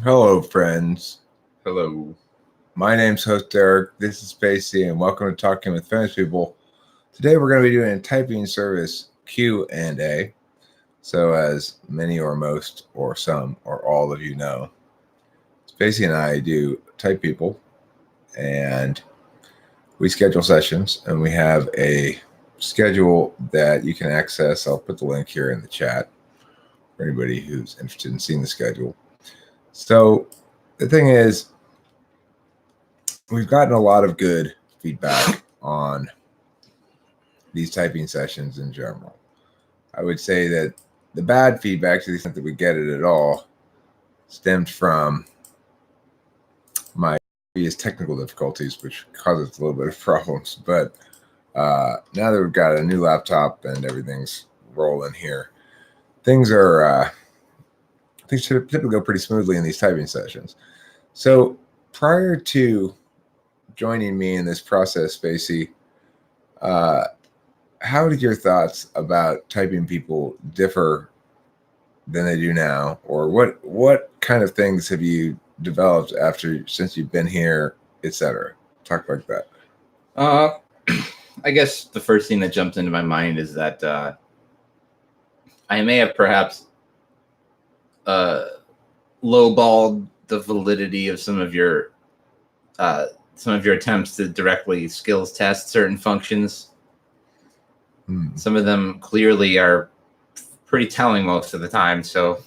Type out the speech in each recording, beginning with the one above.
Hello, friends. Hello. My name's host Derek. This is Spacey, and welcome to Talking with Famous People. Today, we're going to be doing a typing service Q&A. So, as many or most or some or all of you know, Spacey and I do type people, and we schedule sessions, and we have a schedule that you can access. I'll put the link here in the chat for anybody who's interested in seeing the schedule. So, the thing is, we've gotten a lot of good feedback on these typing sessions in general. I would say that the bad feedback, to the extent that we get it at all, stemmed from my previous technical difficulties, which causes a little bit of problems. But now that we've got a new laptop and everything's rolling here, things should typically go pretty smoothly in these typing sessions. So prior to joining me in this process, Spacey, how did your thoughts about typing people differ than they do now, or what kind of things have you developed since you've been here, etc.? Talk like that. I guess the first thing that jumped into my mind is that I may have perhaps lowballed the validity of some of your attempts to directly skills test certain functions. Some of them clearly are pretty telling most of the time. So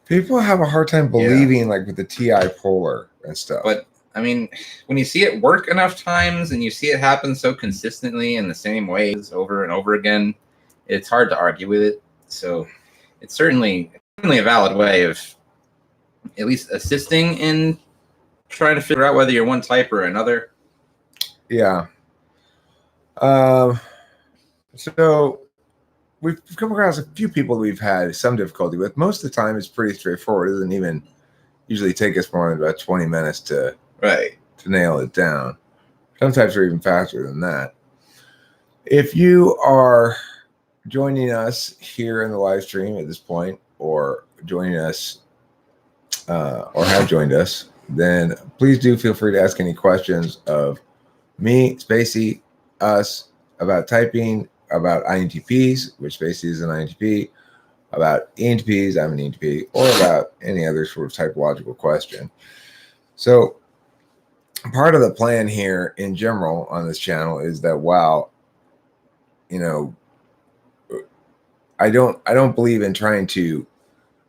people have a hard time believing, like with the TI polar and stuff. But I mean, when you see it work enough times and you see it happen so consistently in the same ways over and over again, it's hard to argue with it. So it's certainly a valid way of at least assisting in trying to figure out whether you're one type or another. Yeah. So we've come across a few people that we've had some difficulty with. Most of the time, it's pretty straightforward. It doesn't even usually take us more than about 20 minutes to nail it down. Sometimes we're even faster than that. If you are joining us here in the live stream at this point, or joining us, or have joined us, then please do feel free to ask any questions of me, Spacey, us, about typing, about INTPs, which Spacey is an INTP, about ENTPs, I'm an ENTP, or about any other sort of typological question. So part of the plan here in general on this channel is that while, I don't believe in trying to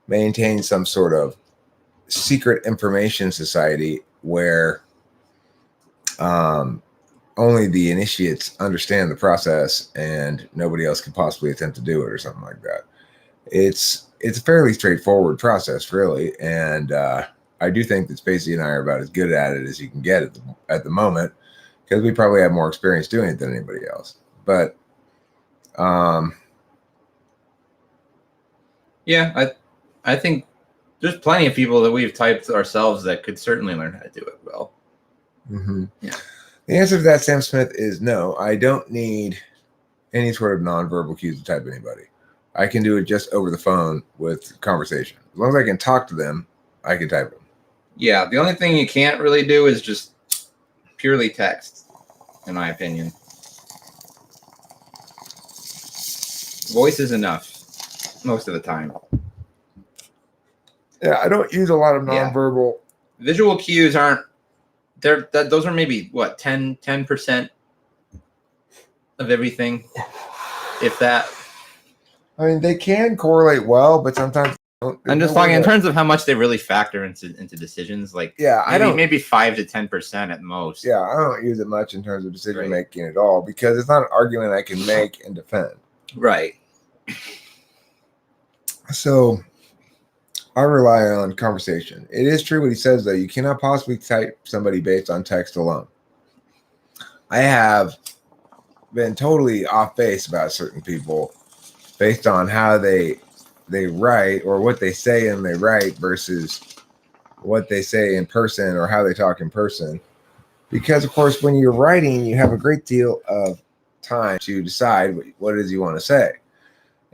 maintain some sort of secret information society where only the initiates understand the process and nobody else can possibly attempt to do it or something like that. It's a fairly straightforward process, really, and I do think that Spacey and I are about as good at it as you can get at the moment, because we probably have more experience doing it than anybody else. But yeah, I think there's plenty of people that we've typed ourselves that could certainly learn how to do it well. Mm-hmm. Yeah. The answer to that, Sam Smith, is no. I don't need any sort of nonverbal cues to type anybody. I can do it just over the phone with conversation. As long as I can talk to them, I can type them. Yeah, the only thing you can't really do is just purely text, in my opinion. Voice is enough most of the time. Yeah, I don't use a lot of nonverbal. Yeah. Visual cues aren't. Those are maybe what 10% of everything, if that. I mean, they can correlate well, but sometimes I'm just talking in terms of how much they really factor into decisions. Like, maybe 5 to 10% at most. Yeah, I don't use it much in terms of decision making at all, because it's not an argument I can make and defend. Right. So I rely on conversation. It is true what he says, though. You cannot possibly type somebody based on text alone. I have been totally off base about certain people based on how they write, or what they say and they write, versus what they say in person or how they talk in person. Because, of course, when you're writing, you have a great deal of time to decide what it is you want to say.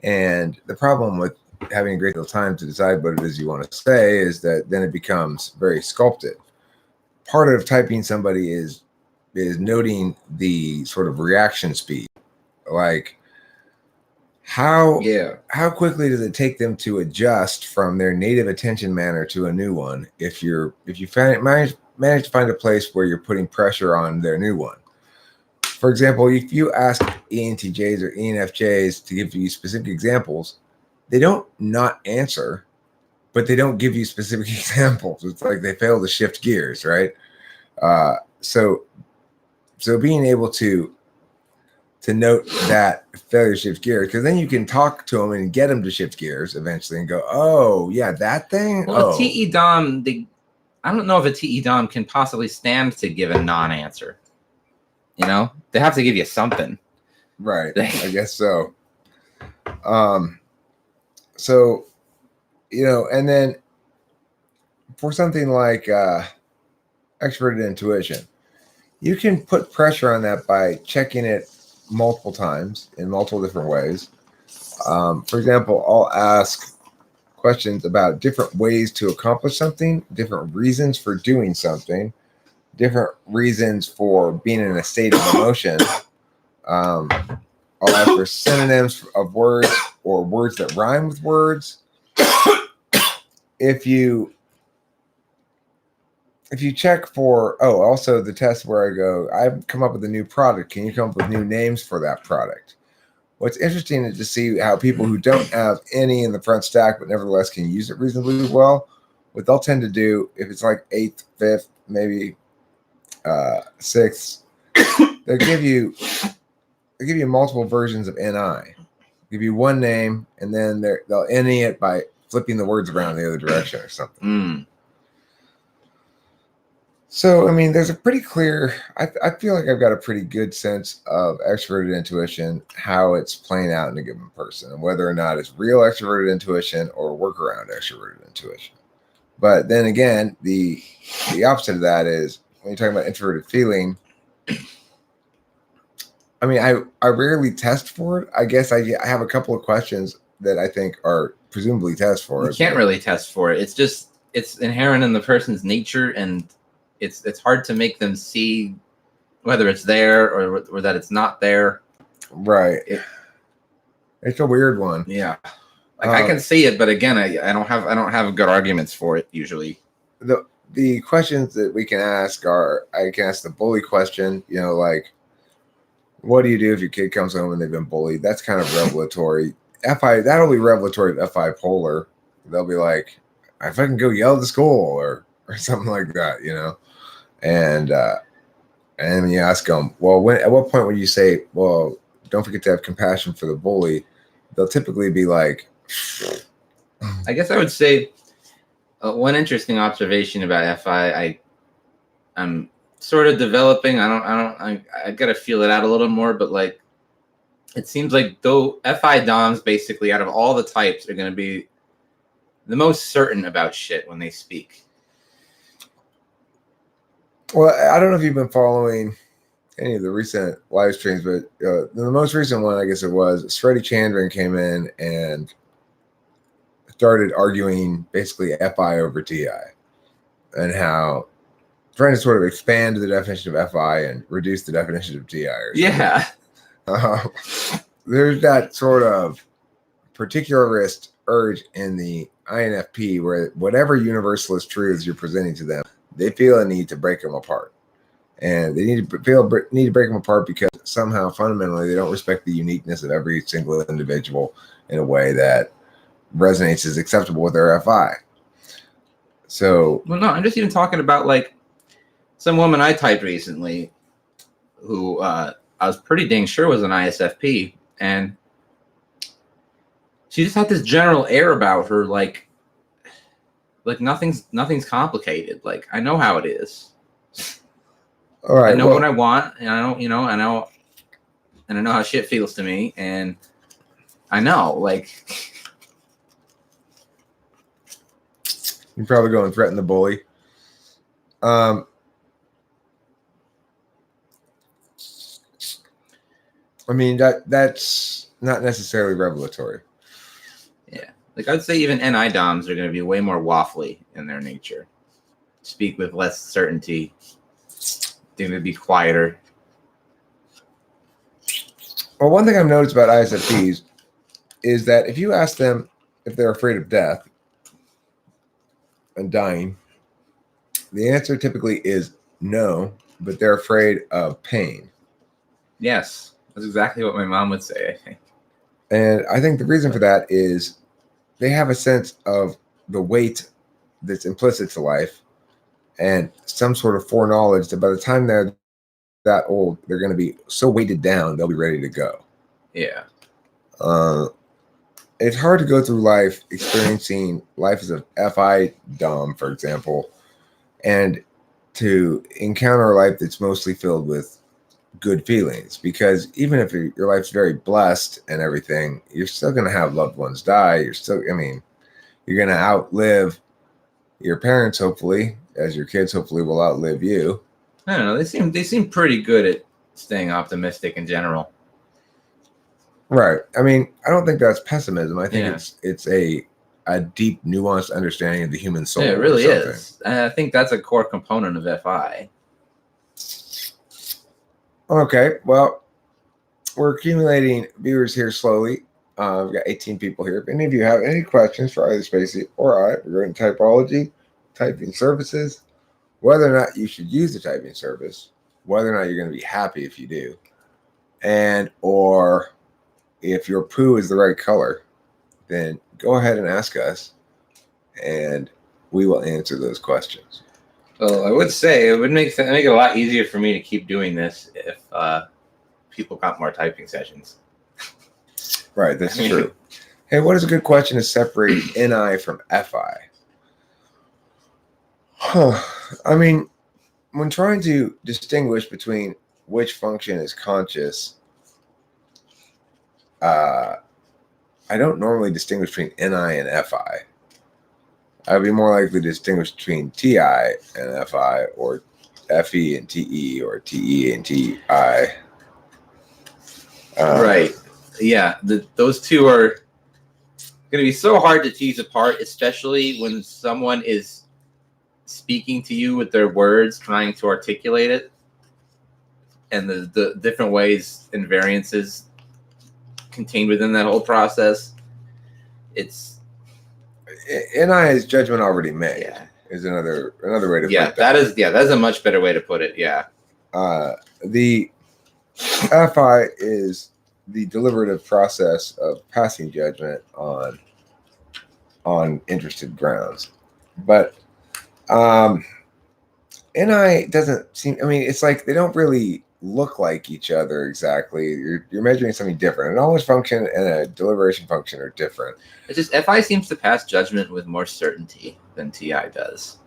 And the problem with having a great deal of time to decide what it is you want to say is that then it becomes very sculpted. Part of typing somebody is noting the sort of reaction speed, like how quickly does it take them to adjust from their native attention manner to a new one if you manage to find a place where you're putting pressure on their new one. For example, if you ask ENTJs or ENFJs to give you specific examples, they don't not answer, but they don't give you specific examples. It's like they fail to shift gears, right? So being able to note that failure shift gears, because then you can talk to them and get them to shift gears eventually and go, oh yeah, that thing. Well, a TE Dom, I don't know if a TE Dom can possibly stand to give a non-answer. You know, they have to give you something, right? I guess so. So, you know, and then for something like extroverted intuition, you can put pressure on that by checking it multiple times in multiple different ways. For example, I'll ask questions about different ways to accomplish something, different reasons for doing something, different reasons for being in a state of emotion. I'll ask for synonyms of words or words that rhyme with words. If you check for, also the test where I go, I've come up with a new product. Can you come up with new names for that product? What's interesting is to see how people who don't have any in the front stack, but nevertheless can use it reasonably well, what they'll tend to do, if it's like 8th, 5th, maybe 6th, they'll give you multiple versions of NI. Give you one name, and then they'll NE it by flipping the words around the other direction or something. So, I mean, there's a pretty clear, I feel like I've got a pretty good sense of extroverted intuition, how it's playing out in a given person, and whether or not it's real extroverted intuition or workaround extroverted intuition. But then again, the opposite of that is when you're talking about introverted feeling, I mean, I rarely test for it. I guess I have a couple of questions that I think are presumably test for it. You can't really test for it. It's inherent in the person's nature, and it's hard to make them see whether it's there or that it's not there. Right. It's a weird one. Yeah. Like I can see it, but again, I don't have good arguments for it usually. The questions that we can ask are, I can ask the bully question, you know, like, what do you do if your kid comes home and they've been bullied? That's kind of revelatory. That'll be revelatory to FI polar. They'll be like, I fucking go yell at the school or something like that, you know? And when you ask them, well, at what point would you say, well, don't forget to have compassion for the bully? They'll typically be like, I guess I would say one interesting observation about FI, I'm sort of developing. I got to feel it out a little more, but like, it seems like though FI DOMs basically out of all the types are going to be the most certain about shit when they speak. Well, I don't know if you've been following any of the recent live streams, but the most recent one, I guess it was, Freddie Chandran came in and started arguing basically FI over TI and how trying to sort of expand the definition of FI and reduce the definition of TI. Yeah. There's that sort of particularist urge in the INFP where whatever universalist truths you're presenting to them, they feel a need to break them apart. And they need to break them apart because somehow fundamentally they don't respect the uniqueness of every single individual in a way that resonates as acceptable with their FI. So, well, no, I'm just even talking about like some woman I typed recently who I was pretty dang sure was an ISFP, and she just had this general air about her, like nothing's complicated. Like, I know how it is. All right, I know what I want, and I don't, I know, and I know how shit feels to me, and I know, like, you probably go and threaten the bully. I mean, that's not necessarily revelatory. Yeah. Like I'd say even NI DOMs are going to be way more waffly in their nature. Speak with less certainty. They're going to be quieter. Well, one thing I've noticed about ISFPs is that if you ask them if they're afraid of death and dying, the answer typically is no, but they're afraid of pain. Yes, that's exactly what my mom would say, I think. And I think the reason for that is they have a sense of the weight that's implicit to life and some sort of foreknowledge that by the time they're that old, they're going to be so weighted down, they'll be ready to go. Yeah. It's hard to go through life experiencing life as a FI Dom, for example, and to encounter a life that's mostly filled with good feelings, because even if your life's very blessed and everything, you're still going to have loved ones die. You're going to outlive your parents, hopefully, as your kids hopefully will outlive you. I don't know. They seem pretty good at staying optimistic in general. Right. I mean, I don't think that's pessimism. I think Yeah. it's a deep, nuanced understanding of the human soul. Yeah, it really is. And I think that's a core component of FI. Okay. Well, we're accumulating viewers here slowly. We've got 18 people here. If any of you have any questions for either Spacey or I, we're going to typology, typing services, whether or not you should use the typing service, whether or not you're going to be happy if you do, and or if your poo is the right color, then go ahead and ask us, and we will answer those questions. Well, I would say it would make it a lot easier for me to keep doing this if people got more typing sessions. Right, that's true. Hey, what is a good question to separate NI from FI? I mean, when trying to distinguish between which function is conscious, I don't normally distinguish between NI and FI. I would be more likely to distinguish between TI and FI, or FE and TE, or TE and TI. Right. Yeah. Those two are going to be so hard to tease apart, especially when someone is speaking to you with their words, trying to articulate it, and the different ways and variances contained within that whole process. It's NI is judgment already made. Yeah. Is another way to put that. That is a much better way to put it. Yeah. The FI is the deliberative process of passing judgment on interested grounds, but NI doesn't seem. I mean, it's like they don't really look like each other exactly. You're measuring something different. An knowledge function and a deliberation function are different. It's just FI seems to pass judgment with more certainty than TI does.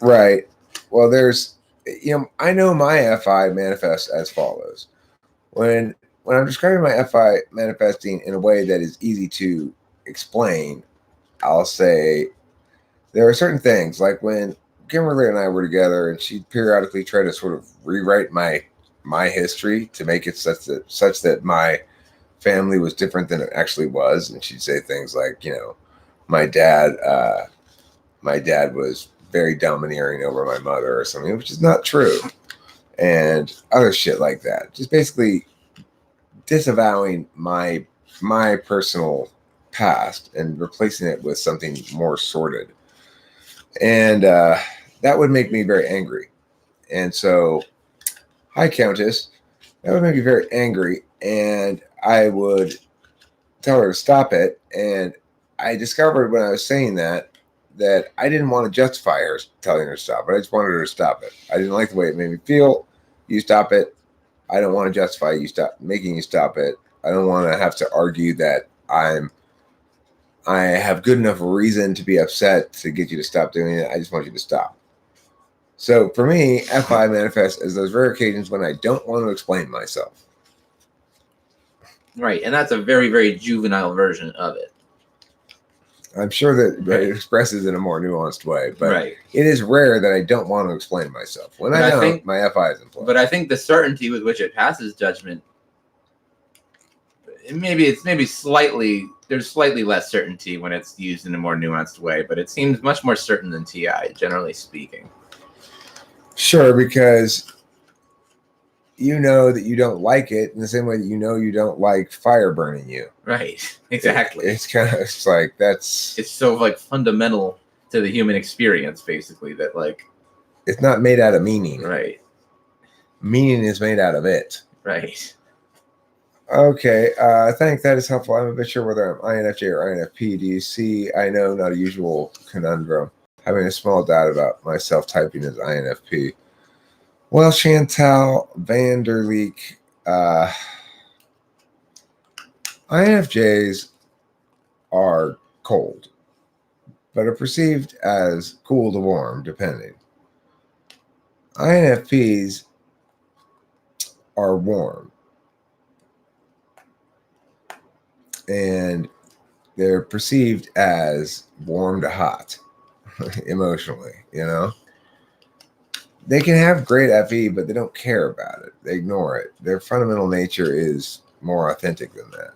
Right. Well, I know my FI manifests as follows. When I'm describing my FI manifesting in a way that is easy to explain, I'll say there are certain things, like when Kimberly and I were together and she'd periodically try to sort of rewrite my history to make it such that my family was different than it actually was. And she'd say things like, my dad was very domineering over my mother or something, which is not true. And other shit like that. Just basically disavowing my personal past and replacing it with something more sordid. And that would make me very angry. And so, hi, Countess. That would make me very angry. And I would tell her to stop it. And I discovered when I was saying that I didn't want to justify her telling her to stop it. I just wanted her to stop it. I didn't like the way it made me feel. You stop it. I don't want to justify making you stop it. I don't want to have to argue that I have good enough reason to be upset to get you to stop doing it. I just want you to stop. So for me, FI manifests as those rare occasions when I don't want to explain myself. Right, and that's a very, very juvenile version of it. I'm sure that it expresses in a more nuanced way, but it is rare that I don't want to explain myself. When I don't, my FI is in play. But I think the certainty with which it passes judgment maybe slightly there's slightly less certainty when it's used in a more nuanced way, but it seems much more certain than TI, generally speaking. Sure, because you know that you don't like it in the same way that you don't like fire burning you. Right. Exactly. It's like that's it's so like fundamental to the human experience, basically, that like it's not made out of meaning. Right. Meaning is made out of it. Right. Okay, I think that is helpful. I'm a bit sure whether I'm INFJ or INFP. Do you see? I know not a usual conundrum. Having a small doubt about myself typing as INFP. Well, Chantal Vanderleek, INFJs are cold, but are perceived as cool to warm, depending. INFPs are warm, and they're perceived as warm to hot emotionally, They can have great FE, but they don't care about it. They ignore it. Their fundamental nature is more authentic than that.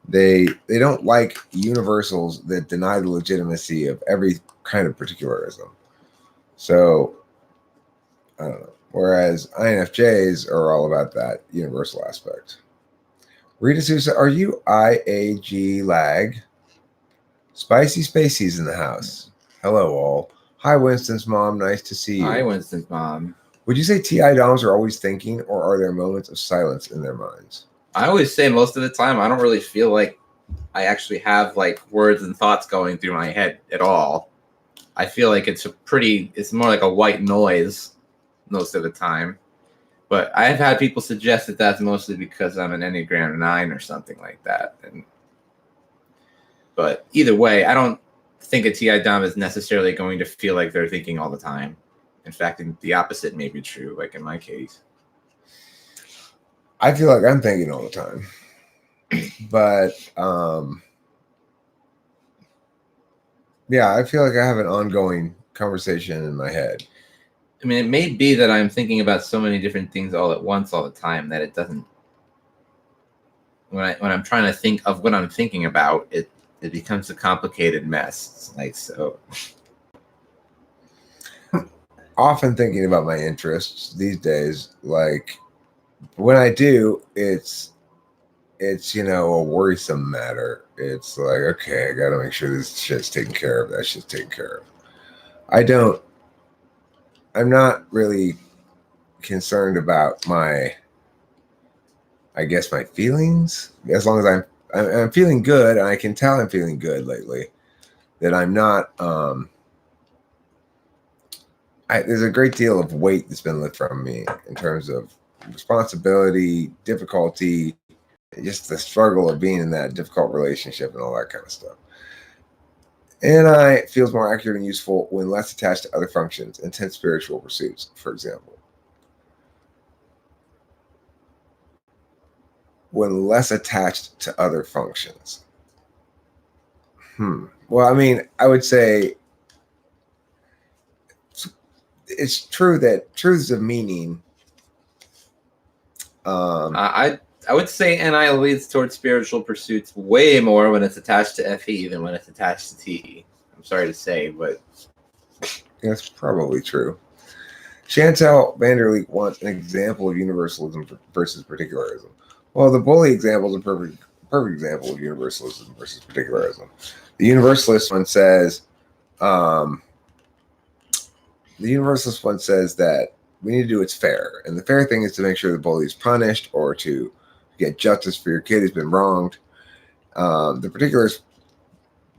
They don't like universals that deny the legitimacy of every kind of particularism. So, I don't know. Whereas INFJs are all about that universal aspect. Rita Sousa, are you IAG lag? Spicy Spacies in the house. Hello, all. Hi, Winston's mom. Nice to see you. Hi, Winston's mom. Would you say TI DOMs are always thinking, or are there moments of silence in their minds? I always say most of the time I don't really feel like I actually have like words and thoughts going through my head at all. I feel like it's more like a white noise most of the time. But I've had people suggest that that's mostly because I'm an Enneagram 9 or something like that. But either way, I don't think a TI DOM is necessarily going to feel like they're thinking all the time. In fact, the opposite may be true, like in my case. I feel like I'm thinking all the time. But, yeah, I feel like I have an ongoing conversation in my head. I mean, it may be that I'm thinking about so many different things all at once all the time that it doesn't... When I'm trying to think of what I'm thinking about, it becomes a complicated mess. Like, so... Often thinking about my interests these days, like when I do, it's a worrisome matter. It's like, okay, I gotta make sure this shit's taken care of, that shit's taken care of. I'm not really concerned about my feelings, as long as I'm feeling good, and I can tell I'm feeling good lately, that I'm not there's a great deal of weight that's been lifted from me in terms of responsibility, difficulty, just the struggle of being in that difficult relationship and all that kind of stuff. And I feels more accurate and useful when less attached to other functions, intense spiritual pursuits, for example. When less attached to other functions. Well, I mean, I would say it's true that truths of meaning. I would say NI leads towards spiritual pursuits way more when it's attached to FE than when it's attached to TE. I'm sorry to say, but that's probably true. Chantal Vanderleek wants an example of universalism versus particularism. Well, the bully example is a perfect example of universalism versus particularism. The universalist one says, that we need to do what's fair, and the fair thing is to make sure the bully is punished or to get justice for your kid who's been wronged. The particularist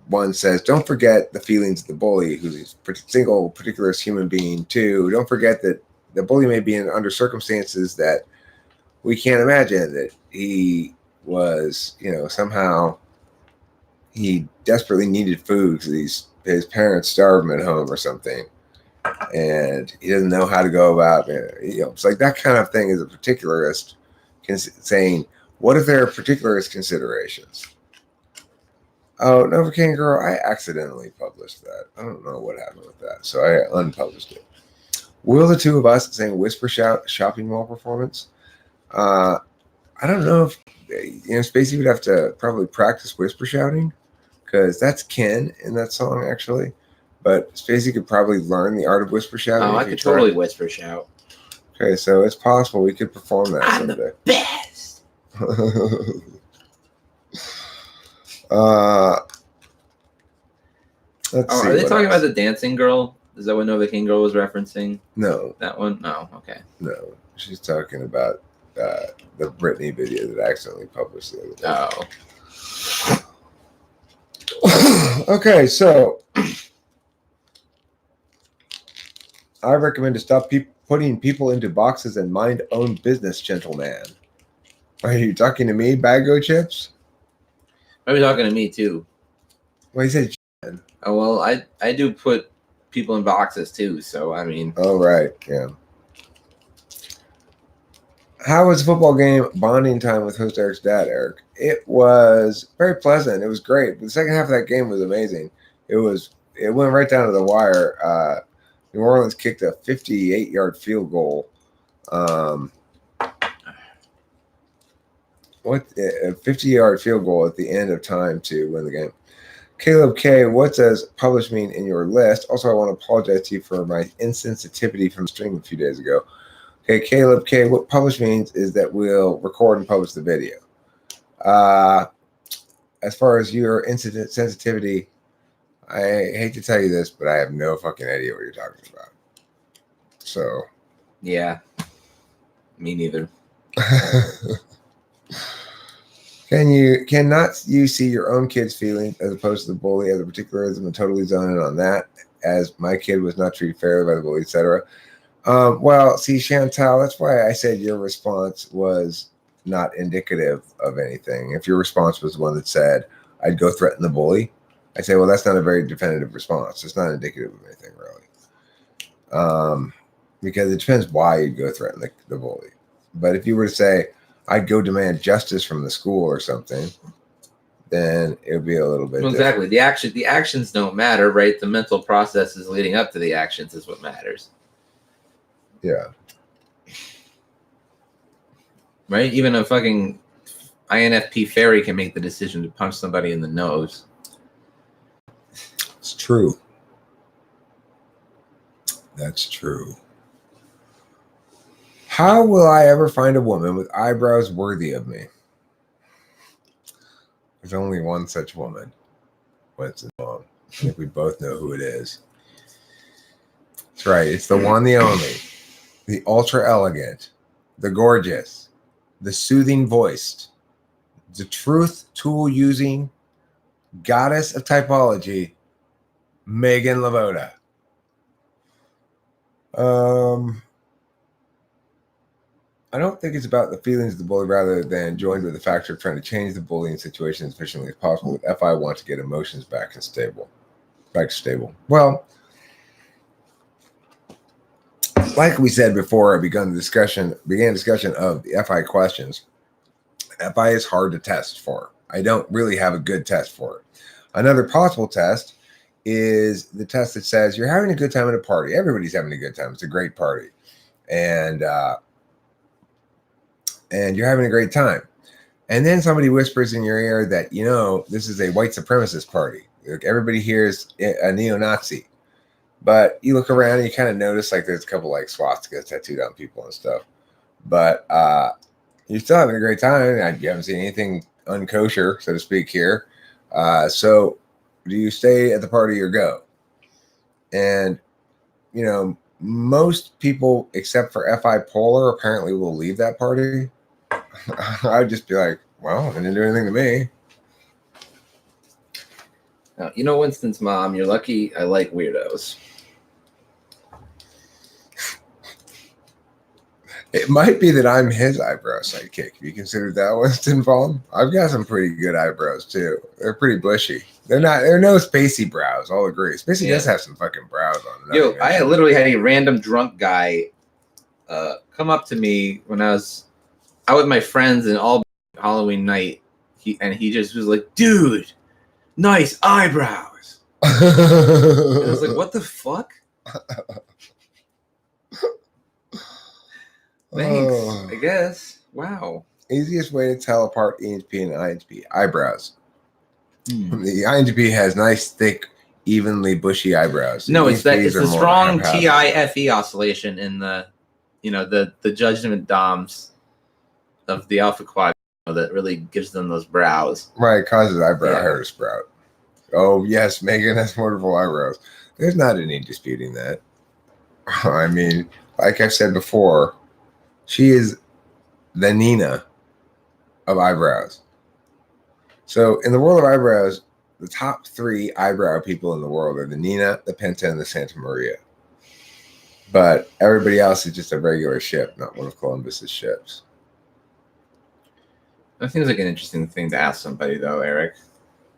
one says, don't forget the feelings of the bully, who's a single particularist human being too. Don't forget that the bully may be under circumstances that we can't imagine, that he was, somehow he desperately needed food because his parents starved him at home or something, and he doesn't know how to go about it. It's like that kind of thing is a particularist saying, what if there are particularist considerations? Oh, Novocaine Girl, I accidentally published that. I don't know what happened with that, so I unpublished it. Will the two of us saying whisper shout shopping mall performance? I I don't know if Spacey would have to probably practice whisper shouting because that's Ken in that song actually. But Spacey could probably learn the art of whisper shouting. Oh, if I he could tried. totally whisper shout. Okay, so it's possible we could perform that I'm someday. the best. Let's see. Are they what talking else. about the dancing girl? Is that what Nova King Girl was referencing? No, That one? No. Okay. no. She's talking about the Britney video that I accidentally published the other day. Oh. Okay, so I recommend to stop putting people into boxes and mind own business, gentleman. Are you talking to me, Bago Chips? Are you talking to me too? Well, he said. Oh well, I do put people in boxes too. So I mean. Oh right, yeah. How was the football game bonding time with host Eric's dad, Eric? It was very pleasant. It was great. The second half of that game was amazing. It went right down to the wire. New Orleans kicked a 58-yard field goal. A 50-yard field goal at the end of time to win the game. Caleb K, what does publish mean in your list? Also, I want to apologize to you for my insensitivity from the stream a few days ago. Okay, Caleb K, what publish means is that we'll record and publish the video. As far as your incident sensitivity, I hate to tell you this, but I have no fucking idea what you're talking about. So. Yeah. Me neither. Cannot you see your own kid's feelings as opposed to the bully as a particularism and totally zone in on that, as my kid was not treated fairly by the bully, etc.? Well, see, Chantal, that's why I said your response was not indicative of anything. If your response was the one that said, I'd go threaten the bully, I'd say, well, that's not a very definitive response. It's not indicative of anything, really. Because it depends why you'd go threaten the bully. But if you were to say, I'd go demand justice from the school or something, then it would be a little bit well, exactly. The actions don't matter, right? The mental processes leading up to the actions is what matters. Yeah. Right? Even a fucking INFP fairy can make the decision to punch somebody in the nose. It's true. That's true. How will I ever find a woman with eyebrows worthy of me? There's only one such woman. What's it called? I think we both know who it is. That's right. It's the one, the only. The ultra elegant, the gorgeous, the soothing voiced, the truth tool using goddess of typology, Megan Lavoda. I don't think it's about the feelings of the bully rather than joined with the factor of trying to change the bullying situation as efficiently as possible if I want to get emotions back to stable. Well, like we said before I began discussion of the FI questions, FI is hard to test for. I don't really have a good test for it. Another possible test is the test that says you're having a good time at a party. Everybody's having a good time. It's a great party. And you're having a great time. And then somebody whispers in your ear that, this is a white supremacist party. Like, everybody here is a neo-Nazi. But you look around and you kind of notice like there's a couple like swastikas tattooed on people and stuff. But you're still having a great time. You haven't seen anything unkosher, so to speak, here. So do you stay at the party or go? And, most people except for FI Polar apparently will leave that party. I'd just be like, well, it didn't do anything to me. Now, Winston's mom, you're lucky I like weirdos. It might be that I'm his eyebrow sidekick. Have you considered that, Winston Vaughn? I've got some pretty good eyebrows too. They're pretty bushy. They're no Spacey brows. I'll agree. Spacey does have some fucking brows on. Yo, I literally had a random drunk guy come up to me when I was out with my friends and all Halloween night. He just was like, dude, nice eyebrows. And I was like, what the fuck? Thanks, I guess. Wow. Easiest way to tell apart ENTP and INTP: eyebrows. Hmm. The INTP has nice, thick, evenly bushy eyebrows. No, it's ENTPs the are more strong haphazard. TIFE oscillation in the the judgment DOMs of the alpha quad that really gives them those brows. Right, causes eyebrow hair to sprout. Oh yes, Megan has wonderful eyebrows. There's not any disputing that. I mean, like I've said before, she is the Nina of eyebrows. So in the world of eyebrows, the top 3 eyebrow people in the world are the Nina, the Penta, and the Santa Maria. But everybody else is just a regular ship, not one of Columbus's ships. That seems like an interesting thing to ask somebody, though, Eric.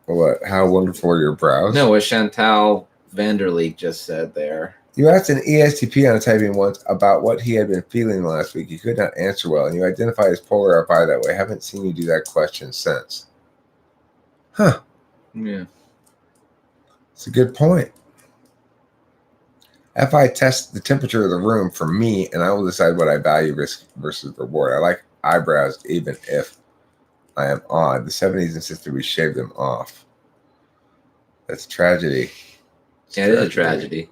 What? How wonderful are your brows? No, what Chantal Vanderleek just said there. You asked an ESTP on a typing once about what he had been feeling last week. He could not answer well, and you identified his polar FI that way. I haven't seen you do that question since. Huh. Yeah. It's a good point. FI tests the temperature of the room for me, and I will decide what I value, risk versus reward. I like eyebrows even if I am odd. The 70s insisted we shave them off. That's tragedy. Yeah, it is a tragedy.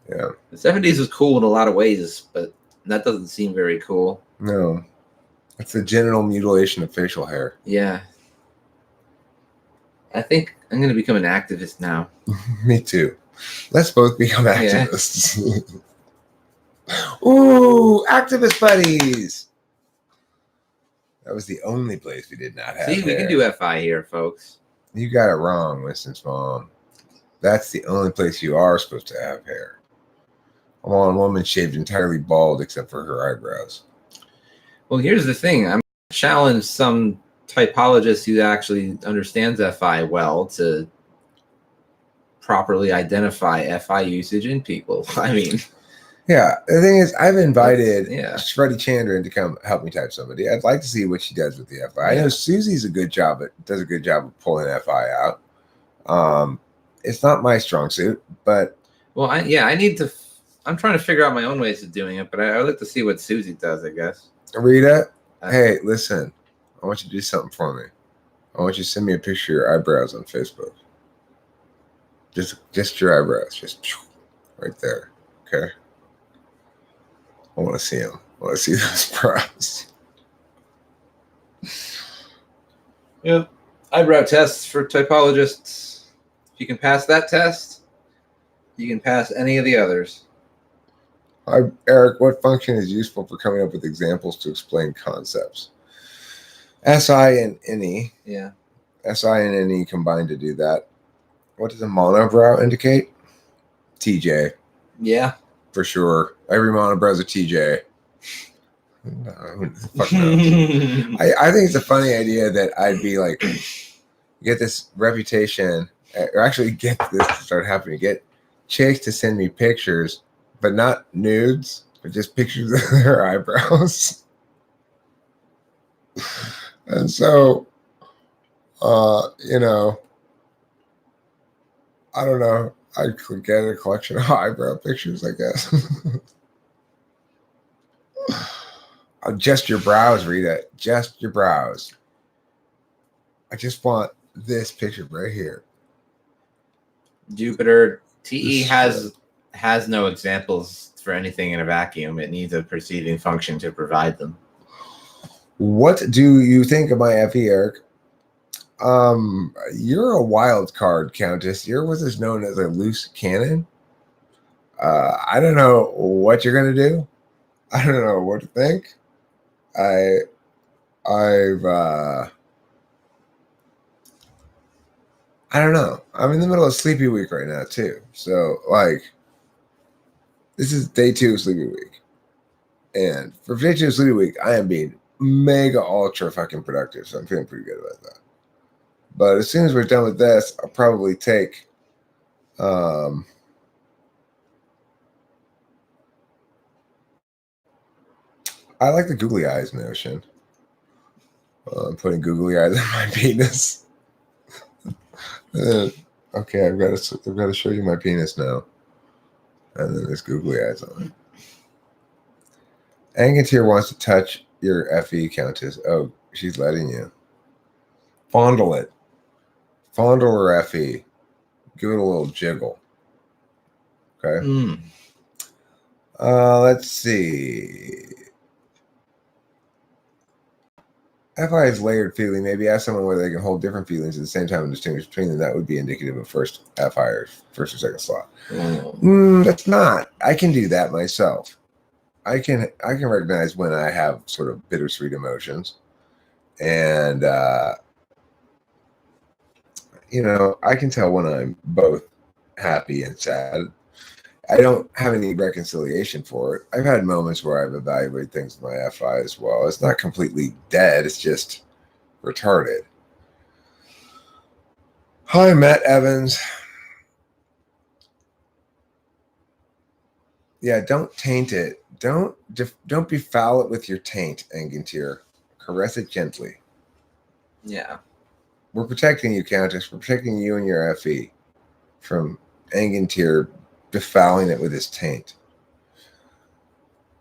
Yeah. The 70s was cool in a lot of ways, but that doesn't seem very cool. No. It's the genital mutilation of facial hair. Yeah. I think I'm going to become an activist now. Me too. Let's both become activists. Yeah. Ooh, activist buddies. That was the only place we did not have See, we hair. can do FI here, folks. You got it wrong, Winston's mom. That's the only place you are supposed to have hair. A woman shaved entirely bald except for her eyebrows. Well, here's the thing. I'm going to challenge some typologist who actually understands FI well to properly identify FI usage in people. I mean, yeah, the thing is, I've invited Freddie Chandran to come help me type somebody. I'd like to see what she does with the FI. I know Susie's does a good job of pulling FI out. It's not my strong suit, but I'm trying to figure out my own ways of doing it, but I would like to see what Susie does, I guess. Rita, hey, listen, I want you to do something for me. I want you to send me a picture of your eyebrows on Facebook. Just your eyebrows, just right there, okay? I want to see them. I want to see those brows. Yeah, eyebrow tests for typologists. If you can pass that test, you can pass any of the others. Eric, what function is useful for coming up with examples to explain concepts? SI and NE. Yeah. SI and NE combined to do that. What does a monobrow indicate? TJ. Yeah. For sure. Every monobrow is a TJ. No, fuck no. I think it's a funny idea that I'd be like, get this reputation, or actually get this to start happening. Get chicks to send me pictures, but not nudes, but just pictures of their eyebrows. And so, I don't know. I could get a collection of eyebrow pictures, I guess. Just your brows, Rita. Just your brows. I just want this picture right here. Jupiter TE has no examples for anything in a vacuum. It needs a perceiving function to provide them. What do you think of my FE, Eric? You're a wild card, Countess. You're what is known as a loose cannon. I don't know what you're gonna do. I don't know what to think. I don't know. I'm in the middle of Sleepy Week right now too. So this is day 2 of Sleepy Week. And for day 2 of Sleepy Week, I am being mega ultra fucking productive. So I'm feeling pretty good about that. But as soon as we're done with this, I'll probably take I like the googly eyes notion. I'm putting googly eyes on my penis. Okay, I've got to show you my penis now. And then there's googly eyes on it. Angantir wants to touch your FE, Countess. Oh, she's letting you. Fondle it. Fondle her FE. Give it a little jiggle. Okay. Let's see. FI is layered feeling. Maybe ask someone whether they can hold different feelings at the same time and distinguish between them. That would be indicative of first FI or first or second slot. That's not. I can do that myself. I can recognize when I have sort of bittersweet emotions, and I can tell when I'm both happy and sad. I don't have any reconciliation for it. I've had moments where I've evaluated things with my FI as well. It's not completely dead. It's just retarded. Hi, Matt Evans. Yeah, don't taint it. Don't befoul it with your taint, Engantir. Caress it gently. Yeah. We're protecting you, Countess. We're protecting you and your FE from Engantir defouling it with his taint.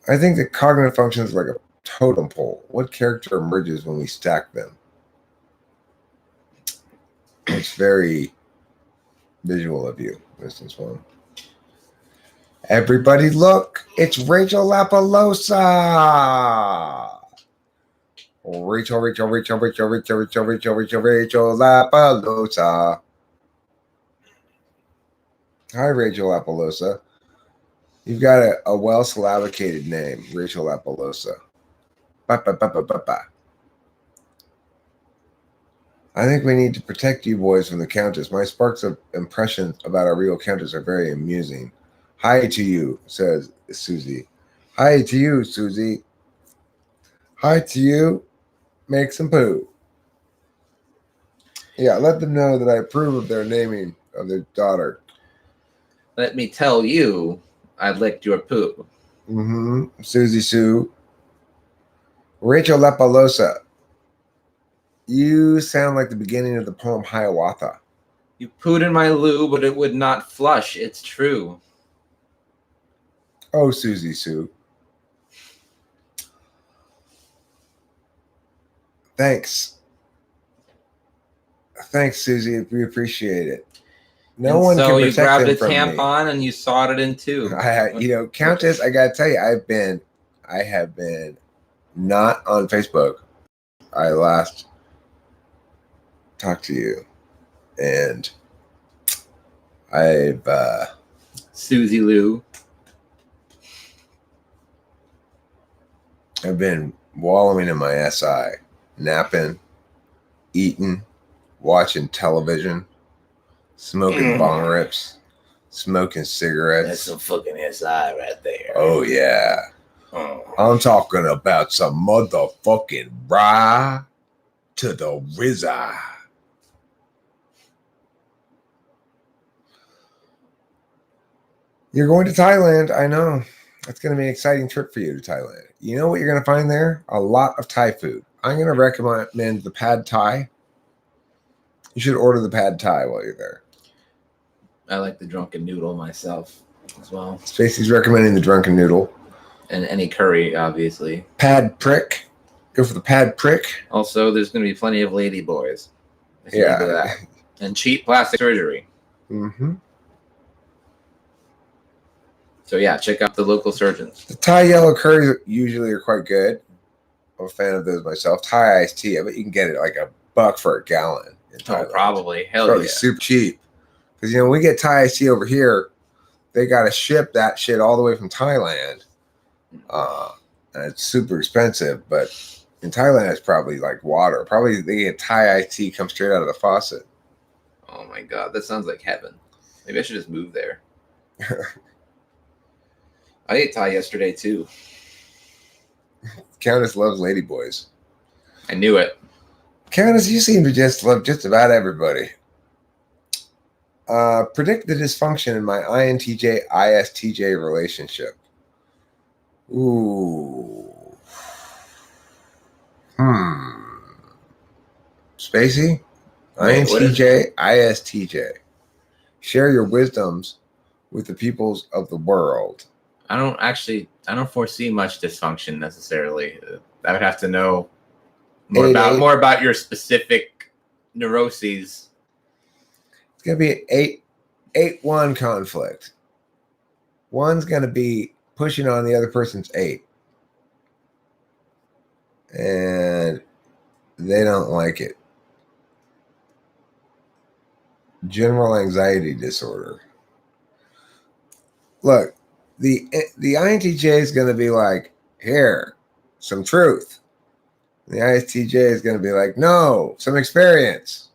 I think that cognitive function is like a totem pole. What character emerges when we stack them? It's very visual of you, Instance One. Everybody look, it's Rachel Lapalosa. Rachel Lapalosa. Hi, Rachel Lapalosa. You've got a well-syllabicated name, Rachel Lapalosa. Ba-ba-ba-ba-ba-ba. I think we need to protect you boys from the Countess. My sparks of impressions about our real Countess are very amusing. Hi to you, says Susie. Hi to you, Susie. Hi to you. Make some poo. Yeah, let them know that I approve of their naming of their daughter. Let me tell you, I licked your poo. Susie Sue. Rachel Lapalosa. You sound like the beginning of the poem Hiawatha. You pooed in my loo, but it would not flush. It's true. Oh, Susie Sue. Thanks. Thanks, Susie. We appreciate it. No one can protect them from me. So you grabbed a tampon and you sawed it in two. Countess, I gotta tell you, I have been not on Facebook. I last talked to you, and I've Susie Lou. I've been wallowing in my SI, napping, eating, watching television, smoking bong rips, smoking cigarettes. That's some fucking SI right there. Oh, yeah. I'm talking about some motherfucking rye to the RZA. You're going to Thailand. I know. It's going to be an exciting trip for you to Thailand. You know what you're going to find there? A lot of Thai food. I'm going to recommend the pad Thai. You should order the pad Thai while you're there. I like the drunken noodle myself as well. Stacey's recommending the drunken noodle. And any curry, obviously. Pad prick. Go for the pad prick. Also, there's going to be plenty of lady boys. Yeah. And cheap plastic surgery. So, yeah, check out the local surgeons. The Thai yellow curries usually are quite good. I'm a fan of those myself. Thai iced tea. I bet you can get it like $1 for a gallon in Thailand. Oh, probably. Hell probably yeah. Super cheap. Because, when we get Thai iced tea over here, they got to ship that shit all the way from Thailand. And it's super expensive. But in Thailand, it's probably like water. Probably they get Thai iced tea come straight out of the faucet. Oh, my God. That sounds like heaven. Maybe I should just move there. I ate Thai yesterday, too. Countess loves ladyboys. I knew it. Countess, you seem to just love just about everybody. Predict the dysfunction in my INTJ-ISTJ relationship. Ooh. Spacey? INTJ-ISTJ. Share your wisdoms with the peoples of the world. I don't foresee much dysfunction necessarily. I would have to know Eight, eight. more about your specific neuroses. It's gonna be an 8-1 conflict. One's gonna be pushing on the other person's 8, and they don't like it. General anxiety disorder. Look, the INTJ is going to be like, here, some truth. The ISTJ is going to be like, no, some experience.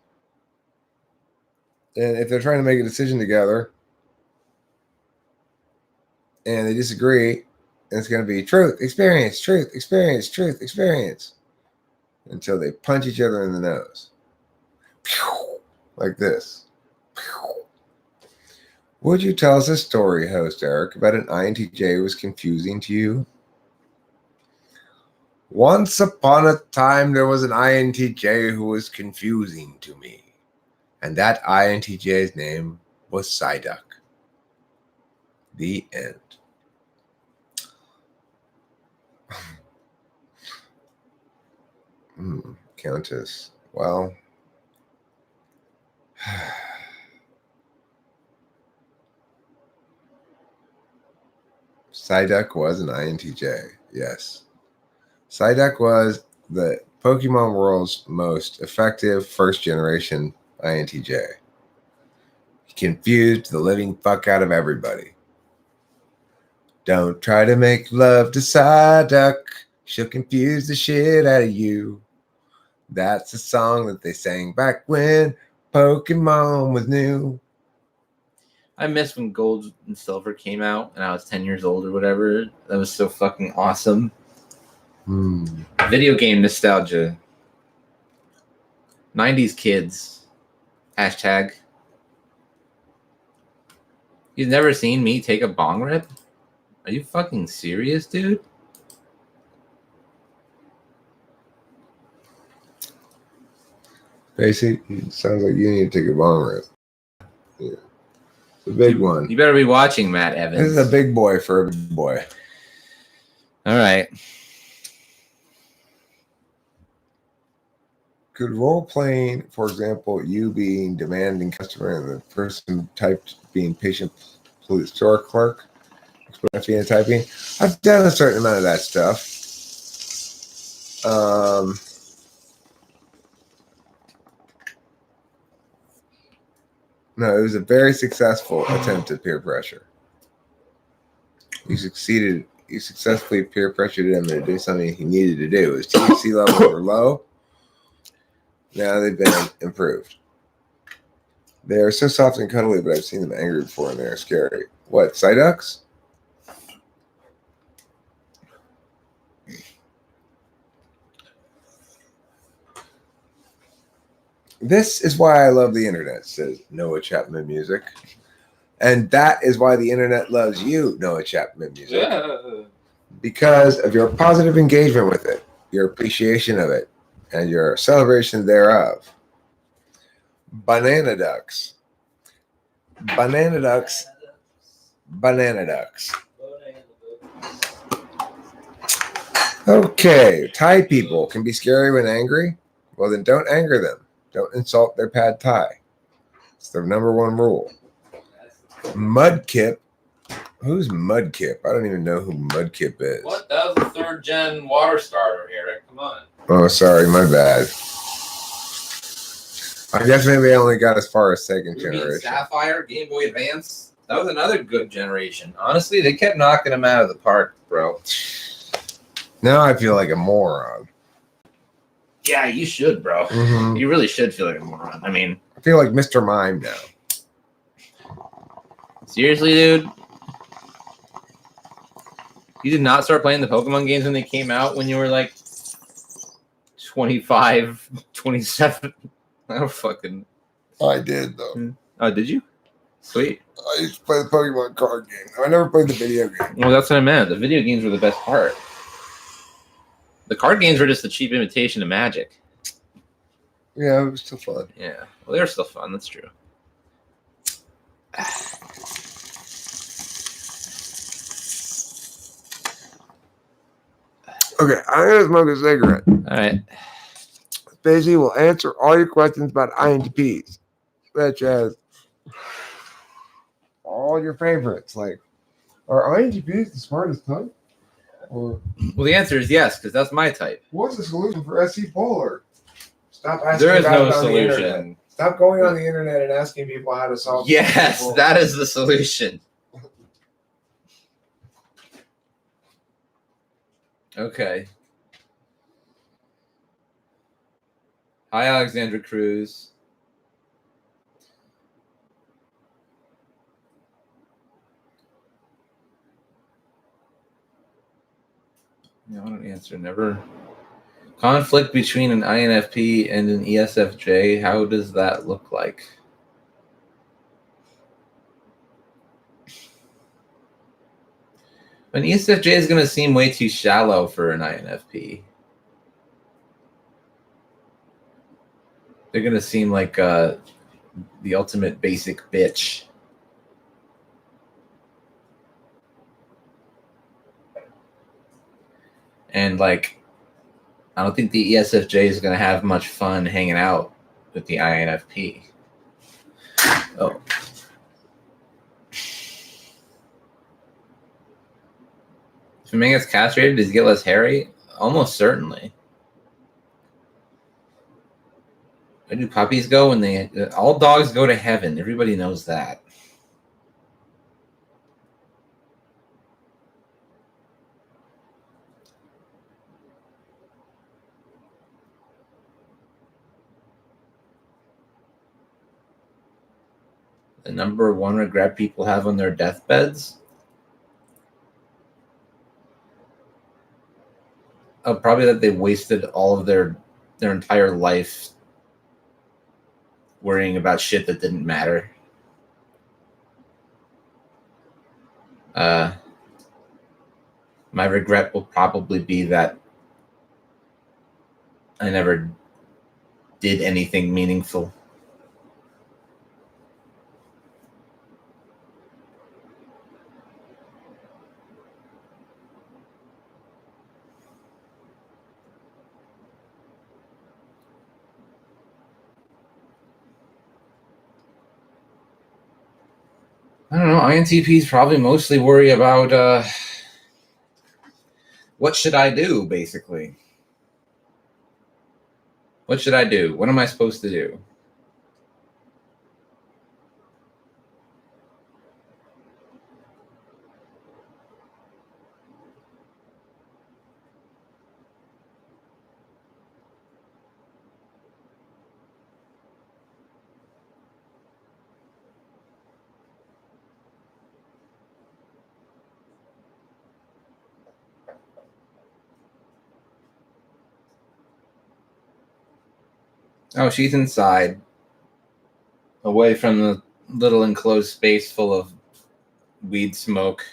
And if they're trying to make a decision together and they disagree, it's going to be truth, experience, truth, experience, truth, experience, until they punch each other in the nose. Like this. Would you tell us a story, host Eric, about an INTJ who was confusing to you? Once upon a time, there was an INTJ who was confusing to me. And that INTJ's name was Psyduck. The end. Countess. Well... Psyduck was an INTJ, yes. Psyduck was the Pokemon world's most effective first-generation INTJ. He confused the living fuck out of everybody. Don't try to make love to Psyduck. She'll confuse the shit out of you. That's a song that they sang back when Pokemon was new. I miss when Gold and Silver came out and I was 10 years old or whatever. That was so fucking awesome. Video game nostalgia. 90s kids. Hashtag. You've never seen me take a bong rip? Are you fucking serious, dude? Basically, it sounds like you need to take a bong rip. Yeah. It's a big one. You better be watching, Matt Evans. This is a big boy for a big boy. All right. Could role playing, for example, you being demanding customer and the person typed being patient store clerk, explain phenotyping? I've done a certain amount of that stuff. No, it was a very successful attempt at peer pressure. You succeeded. You successfully peer pressured him to do something he needed to do. His THC levels were low. Now they've been improved. They are so soft and cuddly, but I've seen them angry before and they're scary. What, Psyducks? This is why I love the internet, says Noah Chapman Music. And that is why the internet loves you, Noah Chapman Music. Yeah. Because of your positive engagement with it, your appreciation of it, and your celebration thereof. Banana ducks. Banana ducks. Banana ducks. Okay, Thai people can be scary when angry. Well, then don't anger them. Don't insult their pad Thai. It's their number one rule. Mudkip. Who's Mudkip? I don't even know who Mudkip is. What? That was a third gen water starter, Eric. Come on. Oh, sorry, my bad. I guess maybe I only got as far as second generation. Sapphire, Game Boy Advance. That was another good generation. Honestly, they kept knocking them out of the park, bro. Now I feel like a moron. Yeah, you should, bro. Mm-hmm. You really should feel like a moron. I mean, I feel like Mr. Mime now. Seriously, dude? You did not start playing the Pokemon games when they came out when you were like 25, 27? I don't fucking... I did, though. Oh, did you? Sweet. I used to play the Pokemon card game. I never played the video game. Well, that's what I meant. The video games were the best part. The card games were just a cheap imitation of Magic. Yeah, it was still fun. Yeah. Well, they were still fun. That's true. Okay, I'm gonna smoke a cigarette. All right. Basically, we'll answer all your questions about INTPs, such as all your favorites. Like, are INTPs the smartest type? Or Well, the answer is yes, because that's my type. what's the solution for SC polar? Stop asking There is about no it on the internet. solution. Stop going on the internet and asking people how to solve. Yes, that is the solution. Okay. Hi, Alexandra Cruz. No, I don't answer. Never. Conflict between an INFP and an ESFJ. How does that look like? An ESFJ is going to seem way too shallow for an INFP. They're going to seem like the ultimate basic bitch. And like, I don't think the ESFJ is going to have much fun hanging out with the INFP. Oh. If a man gets castrated, does he get less hairy? Almost certainly. Where do puppies go when they... All dogs go to heaven. Everybody knows that. The number one regret people have on their deathbeds? Oh, probably that they wasted all of their entire life worrying about shit that didn't matter. My regret will probably be that I never did anything meaningful. I don't know. INTPs probably mostly worry about what should I do, basically. What should I do? What am I supposed to do? Oh, she's inside, away from the little enclosed space full of weed smoke.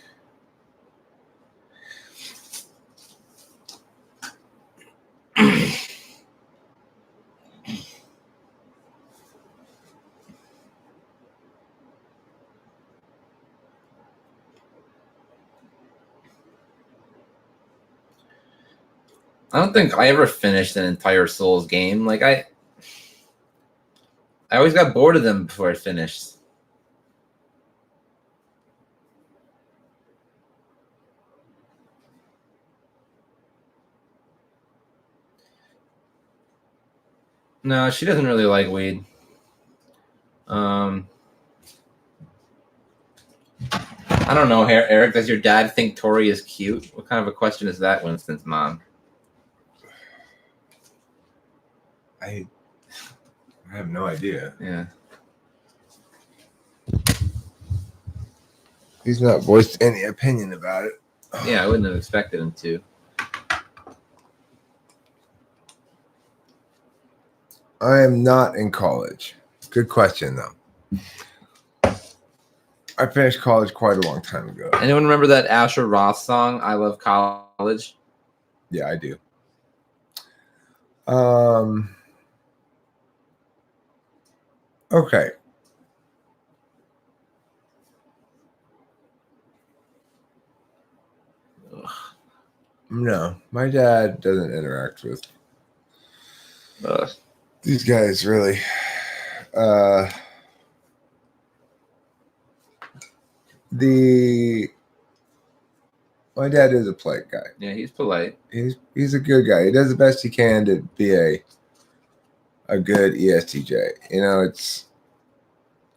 I don't think I ever finished an entire Souls game. Like I always got bored of them before I finished. No, she doesn't really like weed. I don't know, Eric. Does your dad think Tori is cute? What kind of a question is that, Winston's mom? I have no idea. Yeah. He's not voiced any opinion about it. Yeah, I wouldn't have expected him to. I am not in college. Good question, though. I finished college quite a long time ago. Anyone remember that Asher Roth song, I Love College? Yeah, I do. Okay. No, my dad doesn't interact with these guys really. My dad is a polite guy. Yeah, he's polite. He's a good guy. He does the best he can to be a good ESTJ. You know,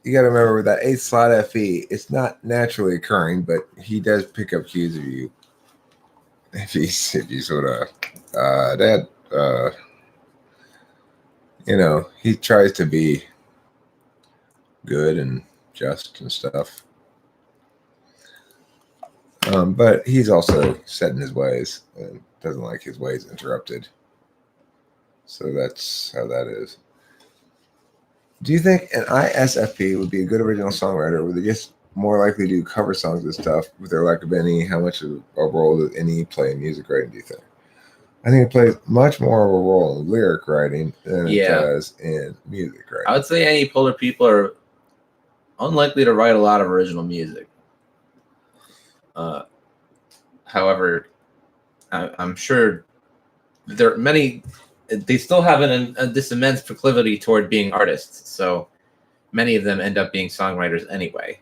you got to remember with that 8th slot FE, it's not naturally occurring, but he does pick up cues of you. If you sort of dad, you know, he tries to be good and just and stuff. But he's also set in his ways and doesn't like his ways interrupted. So that's how that is. Do you think an ISFP would be a good original songwriter? Would they just more likely do cover songs and stuff with their lack of any? How much of a role does any play in music writing, do you think? I think it plays much more of a role in lyric writing than it does in music writing. I would say any polar people are unlikely to write a lot of original music. However, I'm sure there are many. They still have this immense proclivity toward being artists, so many of them end up being songwriters anyway.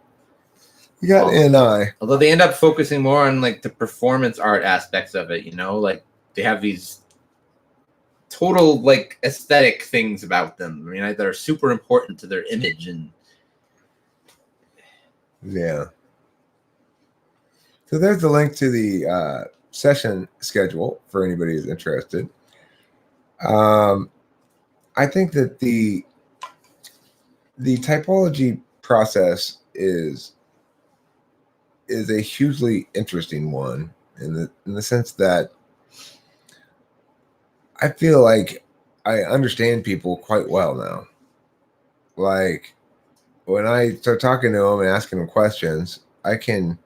You got NI. Although they end up focusing more on like the performance art aspects of it, you know, like they have these total like aesthetic things about them, I mean, that are super important to their image. And yeah. So there's the link to the session schedule for anybody who's interested. I think that the typology process is a hugely interesting one in the sense that I feel like I understand people quite well now. Like when I start talking to them and asking them questions, I can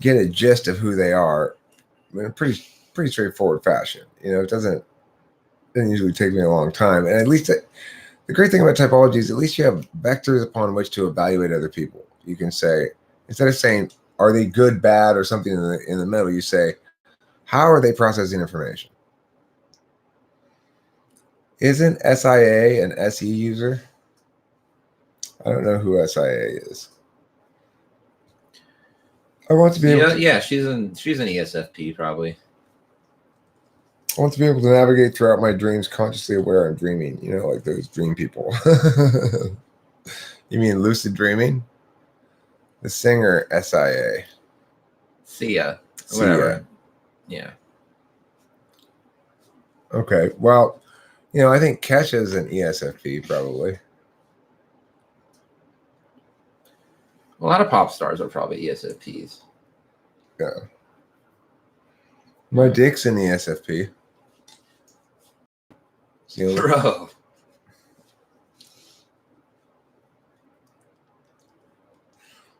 get a gist of who they are in a pretty straightforward fashion. You know, it doesn't usually take me a long time. And at least the great thing about typology is at least you have vectors upon which to evaluate other people. You can say, instead of saying, are they good, bad, or something in the middle, you say, how are they processing information? Isn't SIA an SE user? I don't know who SIA is. I want to be able to, yeah, she's an ESFP probably. I want to be able to navigate throughout my dreams consciously aware and dreaming, you know, like those dream people. You mean lucid dreaming? The singer SIA. Sia. Whatever. Yeah. Okay. Well, you know, I think Kesha's an ESFP probably. A lot of pop stars are probably ESFPs. Yeah. My dick's an ESFP. Bro.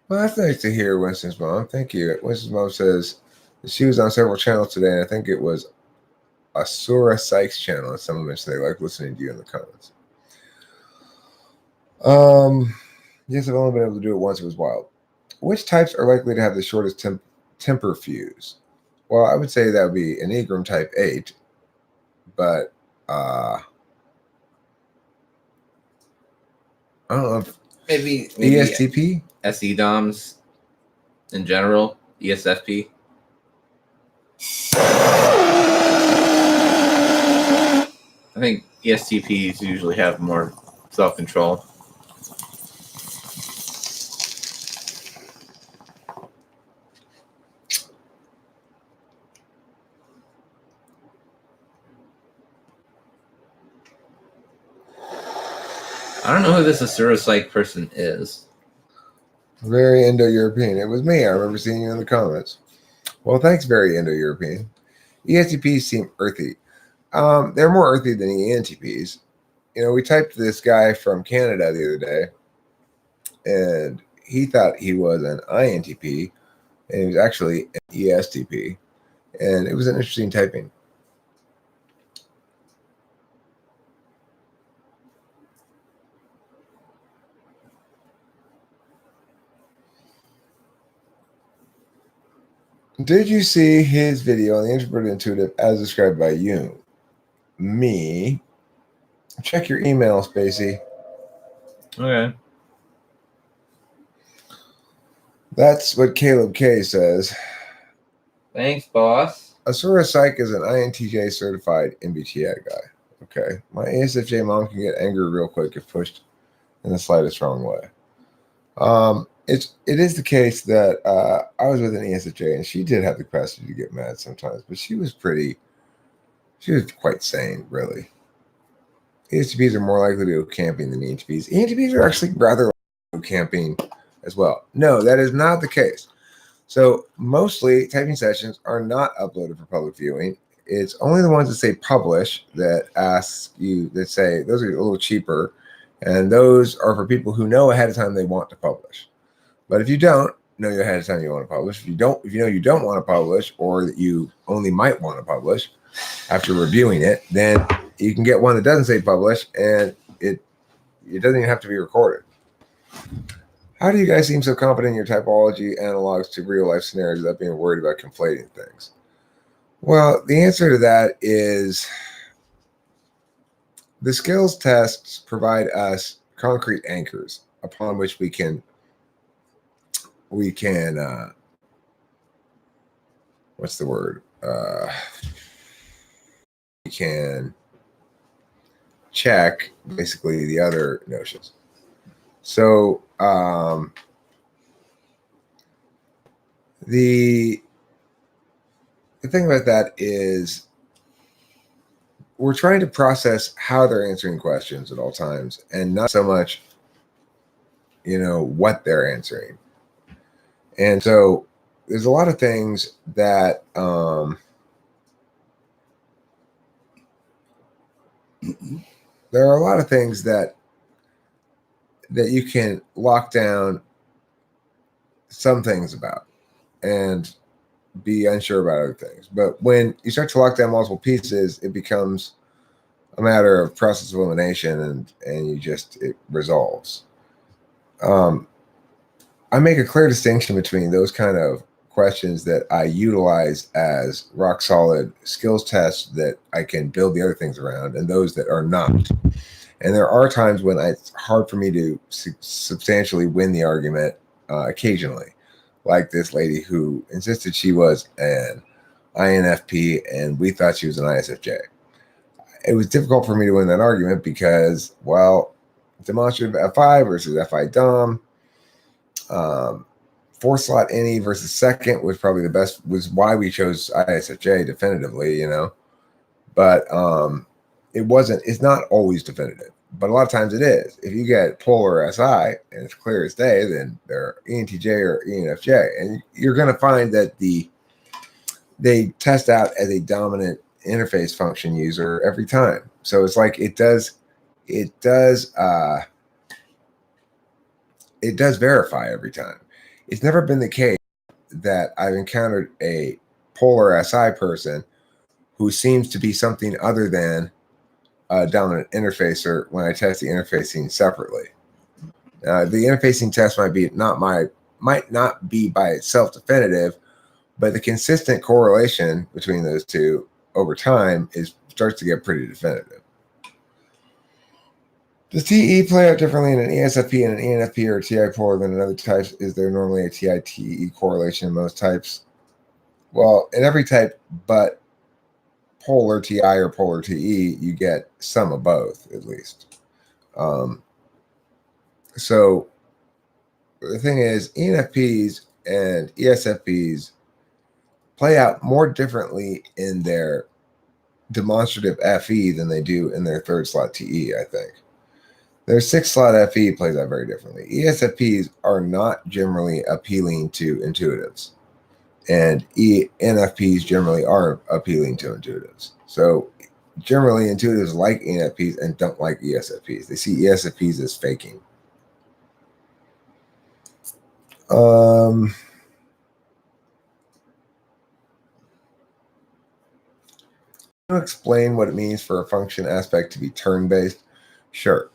Well, that's nice to hear, Winston's mom. Thank you. Winston's mom says that she was on several channels today, and I think it was Asura Sykes channel, and someone mentioned they like listening to you in the comments. Yes, I've only been able to do it once. It was wild. Which types are likely to have the shortest temper fuse? Well, I would say that would be Enneagram type 8, but I don't know if maybe ESTP? SE DOMs in general, ESFP. I think ESTPs usually have more self-control. I don't know who this Asura Psych person is. Very Indo-European. It was me. I remember seeing you in the comments. Well, thanks, very Indo-European. ESTPs seem earthy. They're more earthy than ENTPs. You know, we typed this guy from Canada the other day, and he thought he was an INTP, and he was actually an ESTP. And it was an interesting typing. Did you see his video on the introverted intuitive as described by you? Me. Check your email, Spacey. Okay. That's what Caleb K says. Thanks, boss. Asura Psych is an INTJ certified MBTI guy. Okay. My ESFJ mom can get angry real quick if pushed in the slightest wrong way. It is the case that I was with an ESFJ and she did have the capacity to get mad sometimes, but she was quite sane, really. ESTPs are more likely to go camping than ENTPs. ENTPs are actually rather likely to go camping as well. No, that is not the case. So mostly typing sessions are not uploaded for public viewing. It's only the ones that say publish that ask you, that say those are a little cheaper. And those are for people who know ahead of time they want to publish. But if you don't know ahead of time you want to publish, if you know you don't want to publish, or that you only might want to publish after reviewing it, then you can get one that doesn't say publish, and it doesn't even have to be recorded. How do you guys seem so confident in your typology analogs to real life scenarios without being worried about conflating things? Well, the answer to that is the skills tests provide us concrete anchors upon which we can what's the word? We can check basically the other notions. So the thing about that is we're trying to process how they're answering questions at all times, and not so much, what they're answering. And so there's a lot of things that there are a lot of things that you can lock down some things about and be unsure about other things. But when you start to lock down multiple pieces, it becomes a matter of process of elimination, and it resolves. I make a clear distinction between those kind of questions that I utilize as rock solid skills tests that I can build the other things around, and those that are not. And there are times when it's hard for me to substantially win the argument occasionally, like this lady who insisted she was an INFP and we thought she was an ISFJ. It was difficult for me to win that argument because, well, demonstrative FI versus FI Dom, fourth slot any versus second was probably the best, was why we chose ISFJ definitively, but it's not always definitive, but a lot of times it is. If you get polar SI and it's clear as day, then they're ENTJ or ENFJ, and you're going to find that they test out as a dominant interface function user every time. So it's like it does verify every time. It's never been the case that I've encountered a polar SI person who seems to be something other than a dominant interfacer when I test the interfacing separately. The interfacing test might not be by itself definitive, but the consistent correlation between those two over time starts to get pretty definitive. Does TE play out differently in an ESFP and an ENFP or TI polar than in other types? Is there normally a TI-TE correlation in most types? Well, in every type but polar TI or polar TE, you get some of both, at least. So the thing is, ENFPs and ESFPs play out more differently in their demonstrative FE than they do in their third slot TE, I think. Their sixth slot FE plays out very differently. ESFPs are not generally appealing to intuitives, and ENFPs generally are appealing to intuitives. So generally, intuitives like ENFPs and don't like ESFPs. They see ESFPs as faking. Explain what it means for a function aspect to be turn-based? Sure.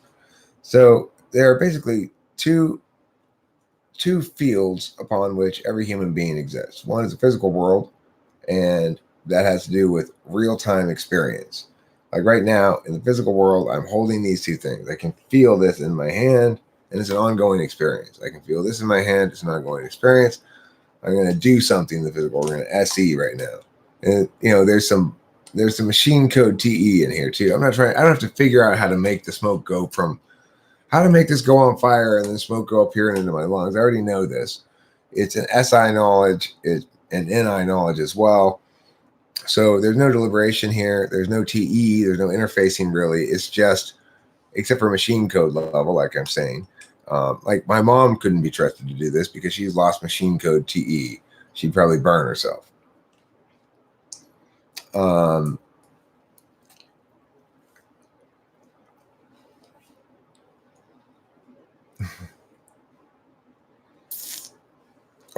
So there are basically two two fields upon which every human being exists. One is the physical world, and that has to do with real-time experience. Like right now in the physical world, I'm holding these two things. I can feel this in my hand, and it's an ongoing experience. I can feel this in my hand. It's an ongoing experience. I'm going to do something in the physical. We're going to SE right now. And, there's some machine code TE in here too. I don't have to figure out how to make the smoke go how to make this go on fire and then smoke go up here and into my lungs. I already know this. It's an SI knowledge. It's an NI knowledge as well. So there's no deliberation here. There's no TE. There's no interfacing really. It's just, except for machine code level, like I'm saying. Like my mom couldn't be trusted to do this because she's lost machine code TE. She'd probably burn herself.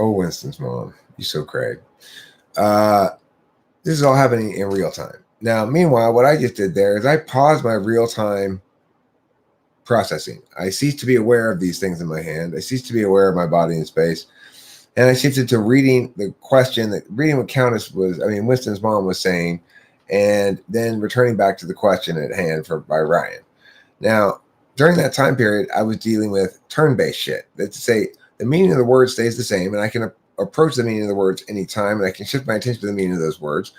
Oh, Winston's mom. You're so crazy. This is all happening in real time. Now, meanwhile, what I just did there is I paused my real-time processing. I ceased to be aware of these things in my hand. I ceased to be aware of my body in space. And I shifted to reading the question, reading what Winston's mom was saying, and then returning back to the question at hand by Ryan. Now, during that time period, I was dealing with turn-based shit. That's to say, the meaning of the word stays the same, and I can approach the meaning of the words anytime, and I can shift my attention to the meaning of those words,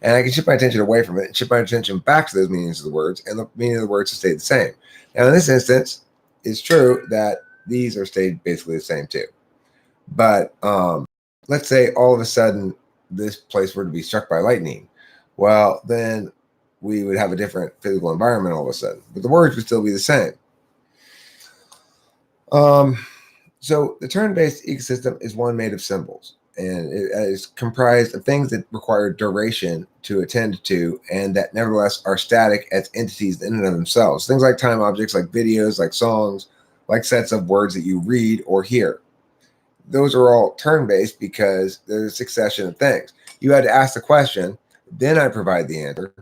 and I can shift my attention away from it and shift my attention back to those meanings of the words, and the meaning of the words stay the same. Now, in this instance, it's true that these are stayed basically the same too. But let's say all of a sudden this place were to be struck by lightning. Well, then we would have a different physical environment all of a sudden, but the words would still be the same. So the turn-based ecosystem is one made of symbols, and it is comprised of things that require duration to attend to, and that nevertheless are static as entities in and of themselves. Things like time objects, like videos, like songs, like sets of words that you read or hear. Those are all turn-based because there's a succession of things. You had to ask the question, then I provide the answer,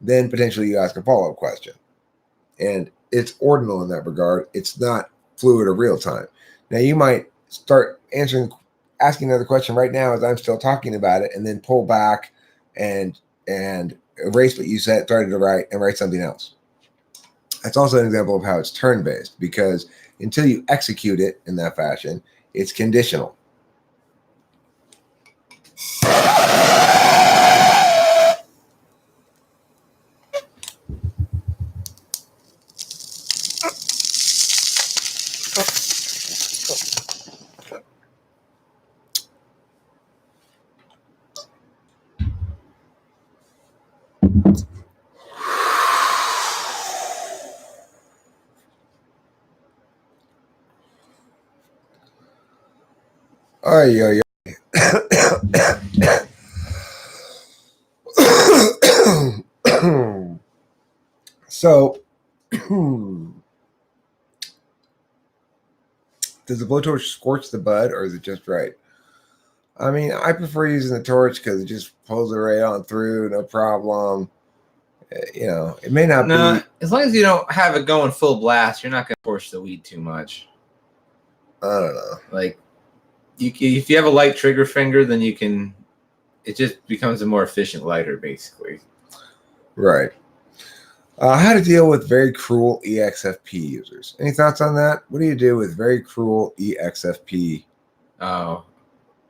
then potentially you ask a follow-up question. And it's ordinal in that regard. It's not fluid or real time. Now you might start asking another question right now as I'm still talking about it, and then pull back and erase what you said, started to write, and write something else. That's also an example of how it's turn-based, because until you execute it in that fashion, it's conditional. Ay. So, does the blowtorch scorch the bud, or is it just right? I mean, I prefer using the torch because it just pulls it right on through, no problem. It may not be. As long as you don't have it going full blast, you're not going to torch the weed too much. I don't know. Like, if you have a light trigger finger, then you can. It just becomes a more efficient lighter, basically. Right. How to deal with very cruel EXFP users? Any thoughts on that? What do you do with very cruel EXFP? Oh,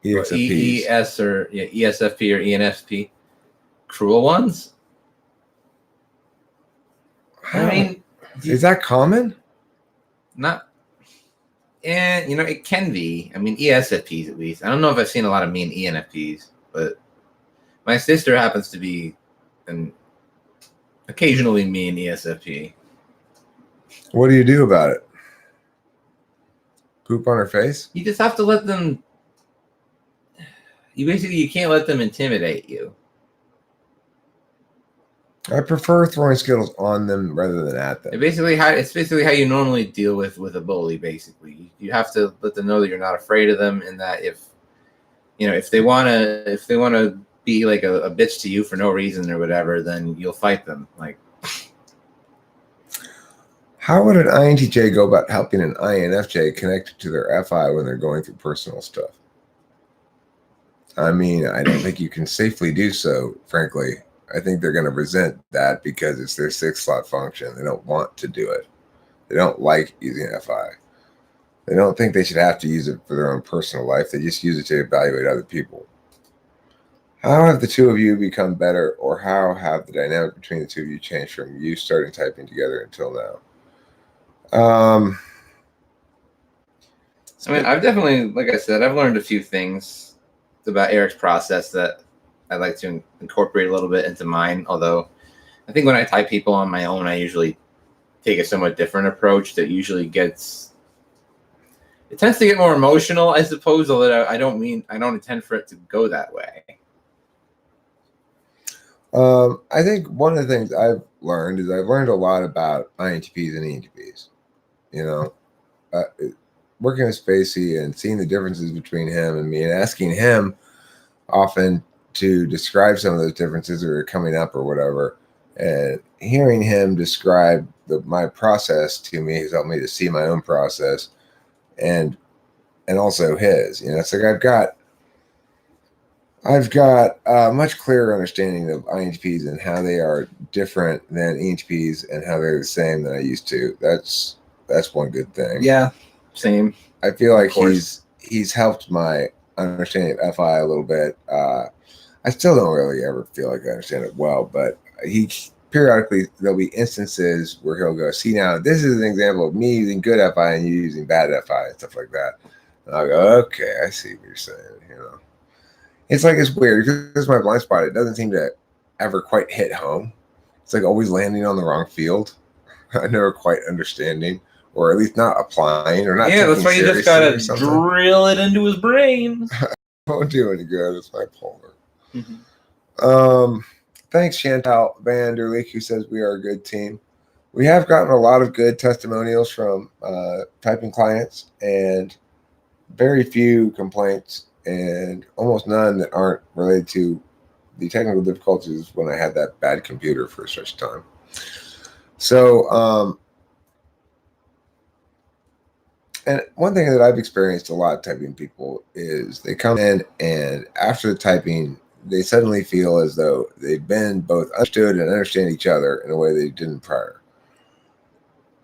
EXFPs. ESFP or ENFP, cruel ones. I mean, is that common? Not. And it can be. I mean, ESFPs at least. I don't know if I've seen a lot of mean ENFPs, but my sister happens to be an occasionally mean ESFP. What do you do about it? Poop on her face? You just have to let them. You can't let them intimidate you. I prefer throwing Skittles on them rather than at them. It's basically how you normally deal with a bully. Basically, you have to let them know that you're not afraid of them, and that if they want to be like a bitch to you for no reason or whatever, then you'll fight them. Like, How would an INTJ go about helping an INFJ connect to their FI when they're going through personal stuff? I mean, I don't think you can safely do so, frankly. I think they're going to resent that because it's their 6-slot function. They don't want to do it. They don't like using FI. They don't think they should have to use it for their own personal life. They just use it to evaluate other people. How have the two of you become better, or how have the dynamic between the two of you changed from you starting typing together until now? I mean, I've definitely, like I said, I've learned a few things about Eric's process that I'd like to incorporate a little bit into mine. Although I think when I type people on my own, I usually take a somewhat different approach that usually tends to get more emotional, I suppose, although I don't intend for it to go that way. I think one of the things I've learned is I've learned a lot about INTPs and ENTPs. You know, working with Spacey and seeing the differences between him and me and asking him often to describe some of those differences that are coming up or whatever, and hearing him describe my process to me has helped me to see my own process and also his. You know, it's like I've got a much clearer understanding of INTPs and how they are different than ENTPs and how they're the same than I used to. That's one good thing. Yeah, same. I feel like he's helped my understanding of FI a little bit. I still don't really ever feel like I understand it well, but he periodically, there'll be instances where he'll go, see, now this is an example of me using good FI and you using bad FI and stuff like that. And I'll go, okay, I see what you're saying. You know, it's like, it's weird because it's my blind spot. It doesn't seem to ever quite hit home. It's like always landing on the wrong field. I never quite understanding, or at least not applying, or not. Yeah, that's why you just gotta drill it into his brain. Won't do any good. It's bipolar. Mm-hmm. Thanks, Chantal Vanderleek, who says we are a good team. We have gotten a lot of good testimonials from typing clients, and very few complaints, and almost none that aren't related to the technical difficulties when I had that bad computer for such time. So, and one thing that I've experienced a lot typing people is they come in and after the typing, they suddenly feel as though they've been both understood and understand each other in a way they didn't prior.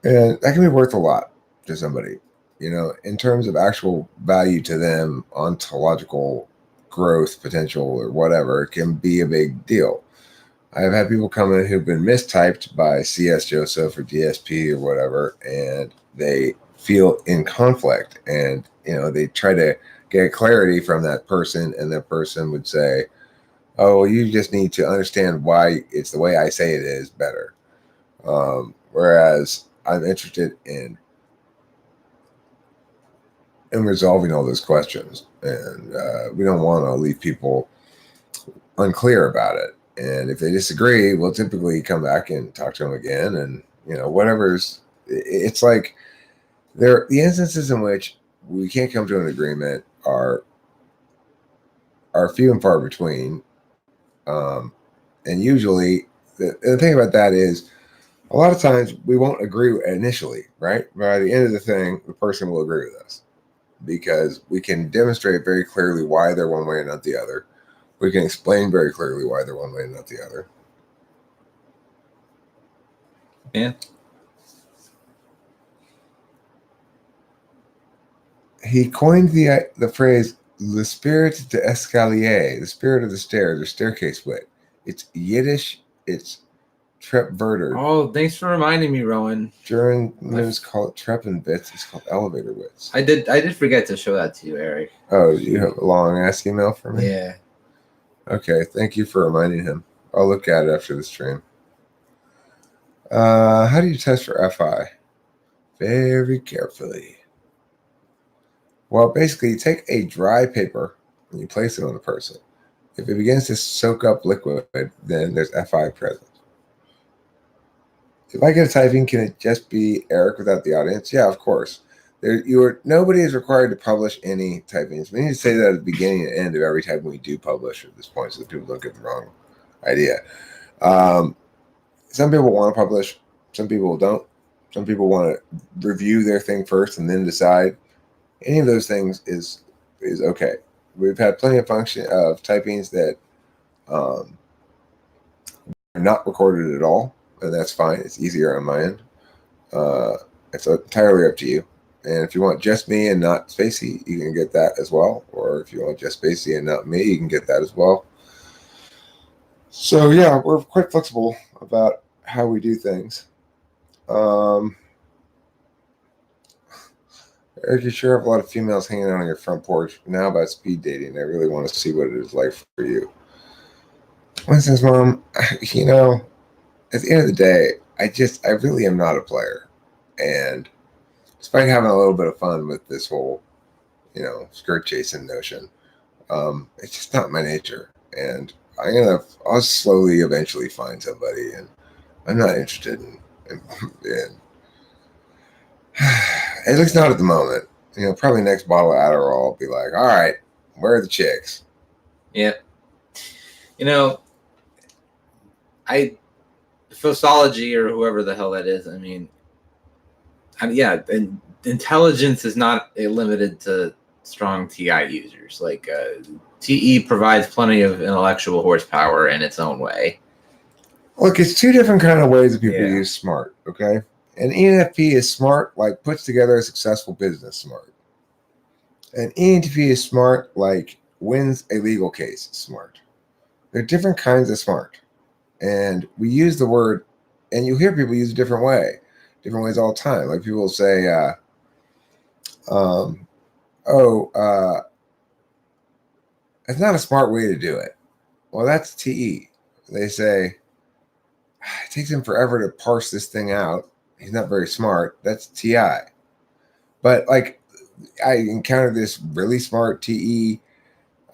And that can be worth a lot to somebody, you know, in terms of actual value to them, ontological growth potential or whatever. It can be a big deal. I've had people come in who've been mistyped by CS Joseph or DSP or whatever, and they feel in conflict, and you know, they try to get clarity from that person, and that person would say, oh, well, you just need to understand why it's the way I say it is better. Whereas I'm interested in resolving all those questions, and we don't want to leave people unclear about it. And if they disagree, we'll typically come back and talk to them again, and you know, whatever's. It's like the instances in which we can't come to an agreement are few and far between. And usually, the thing about that is, a lot of times we won't agree initially, right? By the end of the thing, the person will agree with us because we can demonstrate very clearly why they're one way and not the other. We can explain very clearly why they're one way and not the other. Yeah. He coined the phrase "le spirit de escalier," the spirit of the stairs or staircase wit. It's Yiddish. It's trepverter. Oh, thanks for reminding me, Rowan. Germans call it treppenwitz. It's called elevator wits. I did forget to show that to you, Eric. Oh, you have a long ass email for me? Yeah. Okay, thank you for reminding him. I'll look at it after the stream. How do you test for FI? Very carefully. Well, basically, you take a dry paper and you place it on the person. If it begins to soak up liquid, then there's FI present. If I get a typing, can it just be Eric without the audience? Yeah, of course. Nobody is required to publish any typings. We need to say that at the beginning and end of every typing we do publish at this point, so that people don't get the wrong idea. Some people want to publish, some people don't. Some people want to review their thing first and then decide. Any of those things is okay. We've had plenty of typings that are not recorded at all, and that's fine. It's easier on my end. It's entirely up to you. And if you want just me and not Spacey, you can get that as well. Or if you want just Spacey and not me, you can get that as well. So yeah, we're quite flexible about how we do things. Eric, you sure have a lot of females hanging out on your front porch. Now about speed dating. I really want to see what it is like for you. Winston's mom, you know, at the end of the day, I really am not a player. And despite having a little bit of fun with this whole, skirt chasing notion, it's just not my nature. And I'll slowly eventually find somebody, and I'm not interested in at least not at the moment. Probably next bottle of Adderall, I'll be like, all right, where are the chicks? Yeah. Sociology or whoever the hell that is, and intelligence is not limited to strong TI users. Like TE provides plenty of intellectual horsepower in its own way. Look, it's two different kind of ways that people use smart, okay? And ENFP is smart, like puts together a successful business smart. And ENTP is smart, like wins a legal case smart. They're different kinds of smart. And we use the word, and you hear people use a different ways all the time. Like people will say, it's not a smart way to do it. Well, that's TE. They say, it takes him forever to parse this thing out. He's not very smart. That's TI. But like, I encountered this really smart TE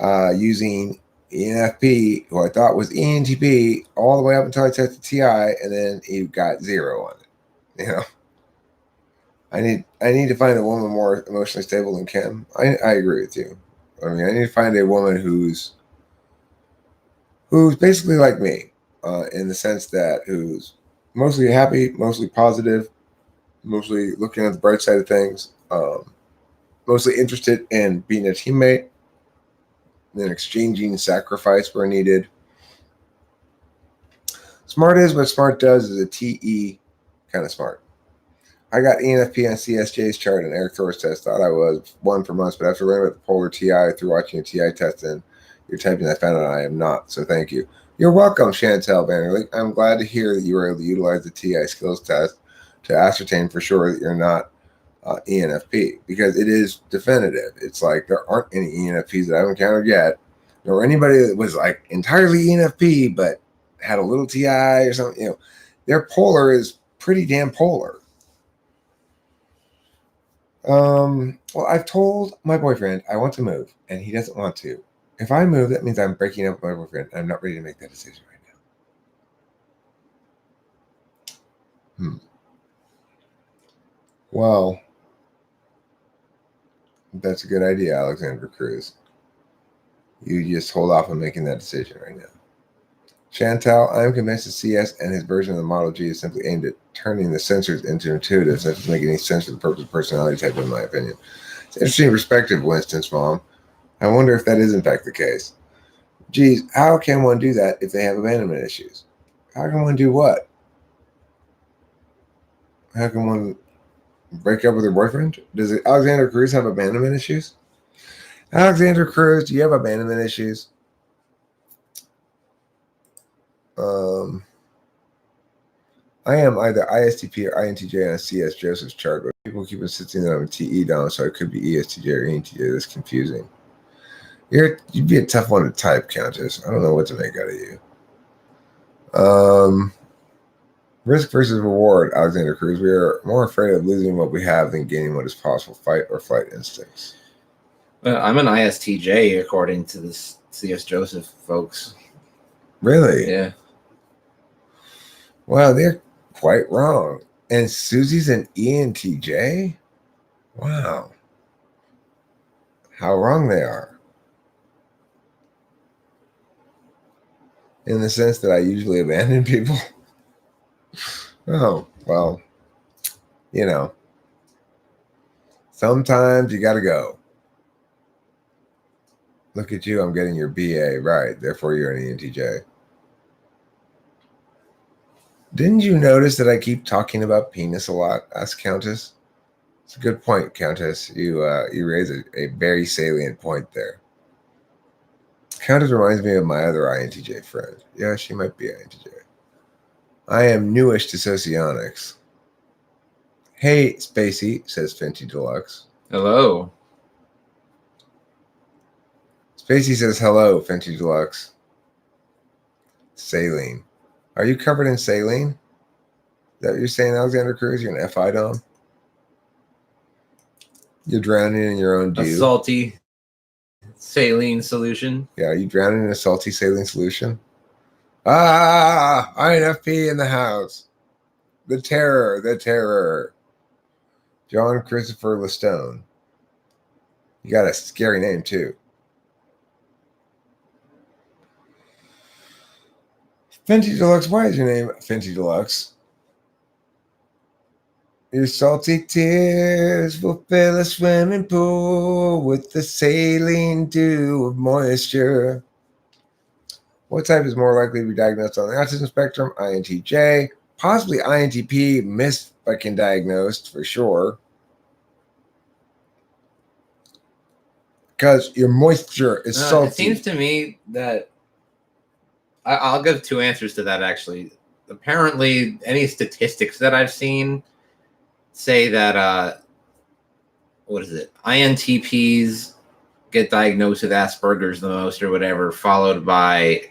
using ENFP, who I thought was ENTP, all the way up until I tested TI, and then he got 0 on it. I need to find a woman more emotionally stable than Kim. I agree with you. I need to find a woman who's basically like me, in the sense that who's mostly happy, mostly positive, mostly looking at the bright side of things, mostly interested in being a teammate, then exchanging sacrifice where needed. Smart is what smart does is a TE kind of smart. I got ENFP on CSJ's chart and Eric Thor's test. Thought I was one for months, but after learning about the polar TI through watching a TI test and your typing, I found out I am not. So thank you. You're welcome, Chantel Vanderley. I'm glad to hear that you were able to utilize the TI skills test to ascertain for sure that you're not ENFP, because it is definitive. It's like there aren't any ENFPs that I've encountered yet, nor anybody that was like entirely ENFP but had a little TI or something. Their polar is pretty damn polar. Well, I've told my boyfriend I want to move, and he doesn't want to. If I move, that means I'm breaking up with my boyfriend. I'm not ready to make that decision right now. Well, that's a good idea, Alexander Cruz. You just hold off on making that decision right now. Chantal, I'm convinced that CS and his version of the Model G is simply aimed at turning the sensors into intuitive. That doesn't make any sense for the purpose of personality type, in my opinion. It's an interesting perspective, Winston's mom. I wonder if that is in fact the case. Geez, how can one do that if they have abandonment issues? How can one do what? How can one break up with their boyfriend? Does Alexander Cruz have abandonment issues? Alexander Cruz, do you have abandonment issues? I am either ISTP or INTJ on a CS Joseph's chart, but people keep insisting that I'm a TE down, so I could be ESTJ or ENTJ. That's confusing. You'd be a tough one to type, Countess. I don't know what to make out of you. Risk versus reward, Alexander Cruz. We are more afraid of losing what we have than gaining what is possible. Fight or flight instincts. I'm an ISTJ according to this CS Joseph folks. Really? Yeah. Well, they're quite wrong. And Susie's an ENTJ? Wow. How wrong they are. In the sense that I usually abandon people. Oh, well. you know, sometimes you got to go. Look at you. I'm getting your BA. Right. Therefore, you're an ENTJ. Didn't you notice that I keep talking about penis a lot? Asked Countess. It's a good point, Countess. You raise a very salient point there. Countess reminds me of my other INTJ friend. Yeah, she might be INTJ. I am newish to socionics. Hey, Spacey, says Fenty Deluxe. Hello. Spacey says hello, Fenty Deluxe. Saline. Are you covered in saline? Is that what you're saying, Alexander Cruz? You're an FI Dom? You're drowning in your own dew. A salty saline solution. Yeah, are you drowning in a salty saline solution? Ah, INFP in the house. The terror, the terror. John Christopher Lestone. You got a scary name, too. Fenty Deluxe, why is your name Fenty Deluxe? Your salty tears will fill a swimming pool with the saline dew of moisture. What type is more likely to be diagnosed on the autism spectrum? INTJ, possibly INTP, missed fucking diagnosed for sure. Because your moisture is salty. It seems to me that I'll give two answers to that, actually. Apparently, any statistics that I've seen say that, what is it? INTPs get diagnosed with Asperger's the most or whatever, followed by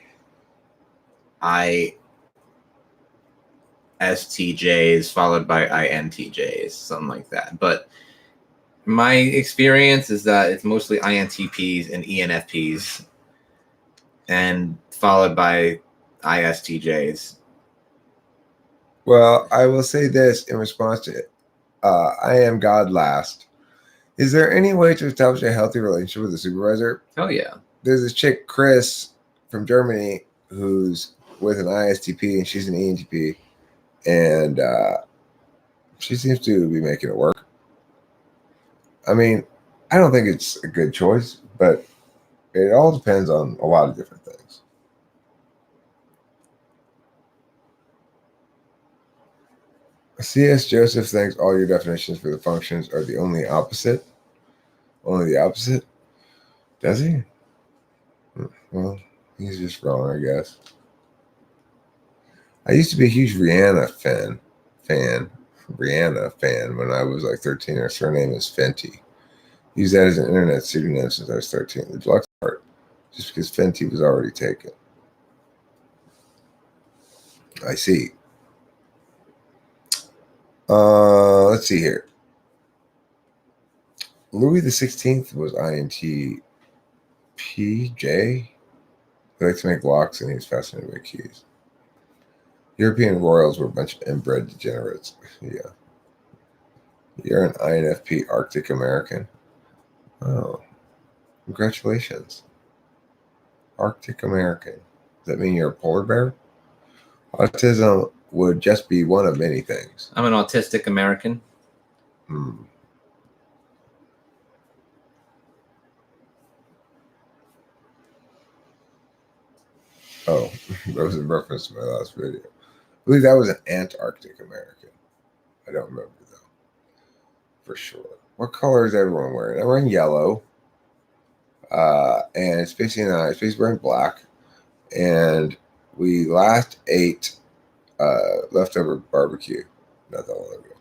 ISTJs, followed by INTJs, something like that. But my experience is that it's mostly INTPs and ENFPs, and followed by ISTJs. Well, I will say this in response to it. I am God last. Is there any way to establish a healthy relationship with a supervisor? Oh, yeah. There's this chick, Chris, from Germany, who's with an ISTP, and she's an ENTP, and she seems to be making it work. I mean, I don't think it's a good choice, but it all depends on a lot of different things. C.S. Joseph thinks all your definitions for the functions are the only opposite. Only the opposite? Does he? Well, he's just wrong, I guess. I used to be a huge Rihanna fan when I was like 13. Her surname is Fenty. Used that as an internet pseudonym since I was 13. The deluxe part, just because Fenty was already taken. I see. Let's see here. Louis the 16th was INTPJ. He likes to make locks and he's fascinated by keys. European royals were a bunch of inbred degenerates. Yeah. You're an INFP Arctic American. Oh, congratulations. Arctic American. Does that mean you're a polar bear? Autism would just be one of many things. I'm an autistic American. Oh, that was in reference to my last video. I believe that was an Antarctic American. I don't remember, though. For sure. What color is everyone wearing? I'm wearing yellow. And it's basically wearing black. And we last ate leftover barbecue not that long ago.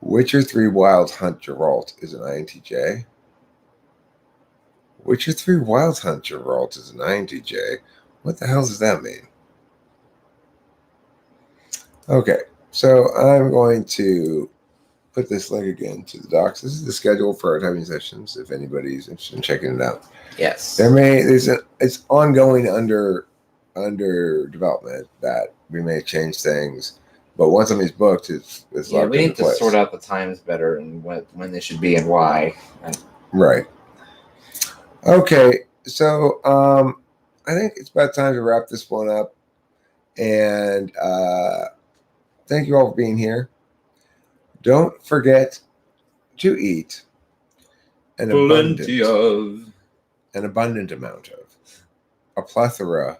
Witcher 3 Wild Hunt Geralt is an INTJ. Witcher 3 Wild Hunt Geralt is an INTJ. What the hell does that mean? Okay, so I'm going to put this link again to the docs. This is the schedule for our typing sessions, if anybody's interested in checking it out. Yes. It's ongoing under development that we may change things, but once something's booked, it's locked we need into place. To sort out the times better and when they should be and why. Right. Okay, so I think it's about time to wrap this one up, and thank you all for being here. Don't forget to eat an abundant amount of a plethora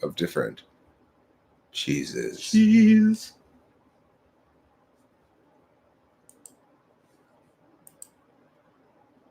of different cheeses. Cheese.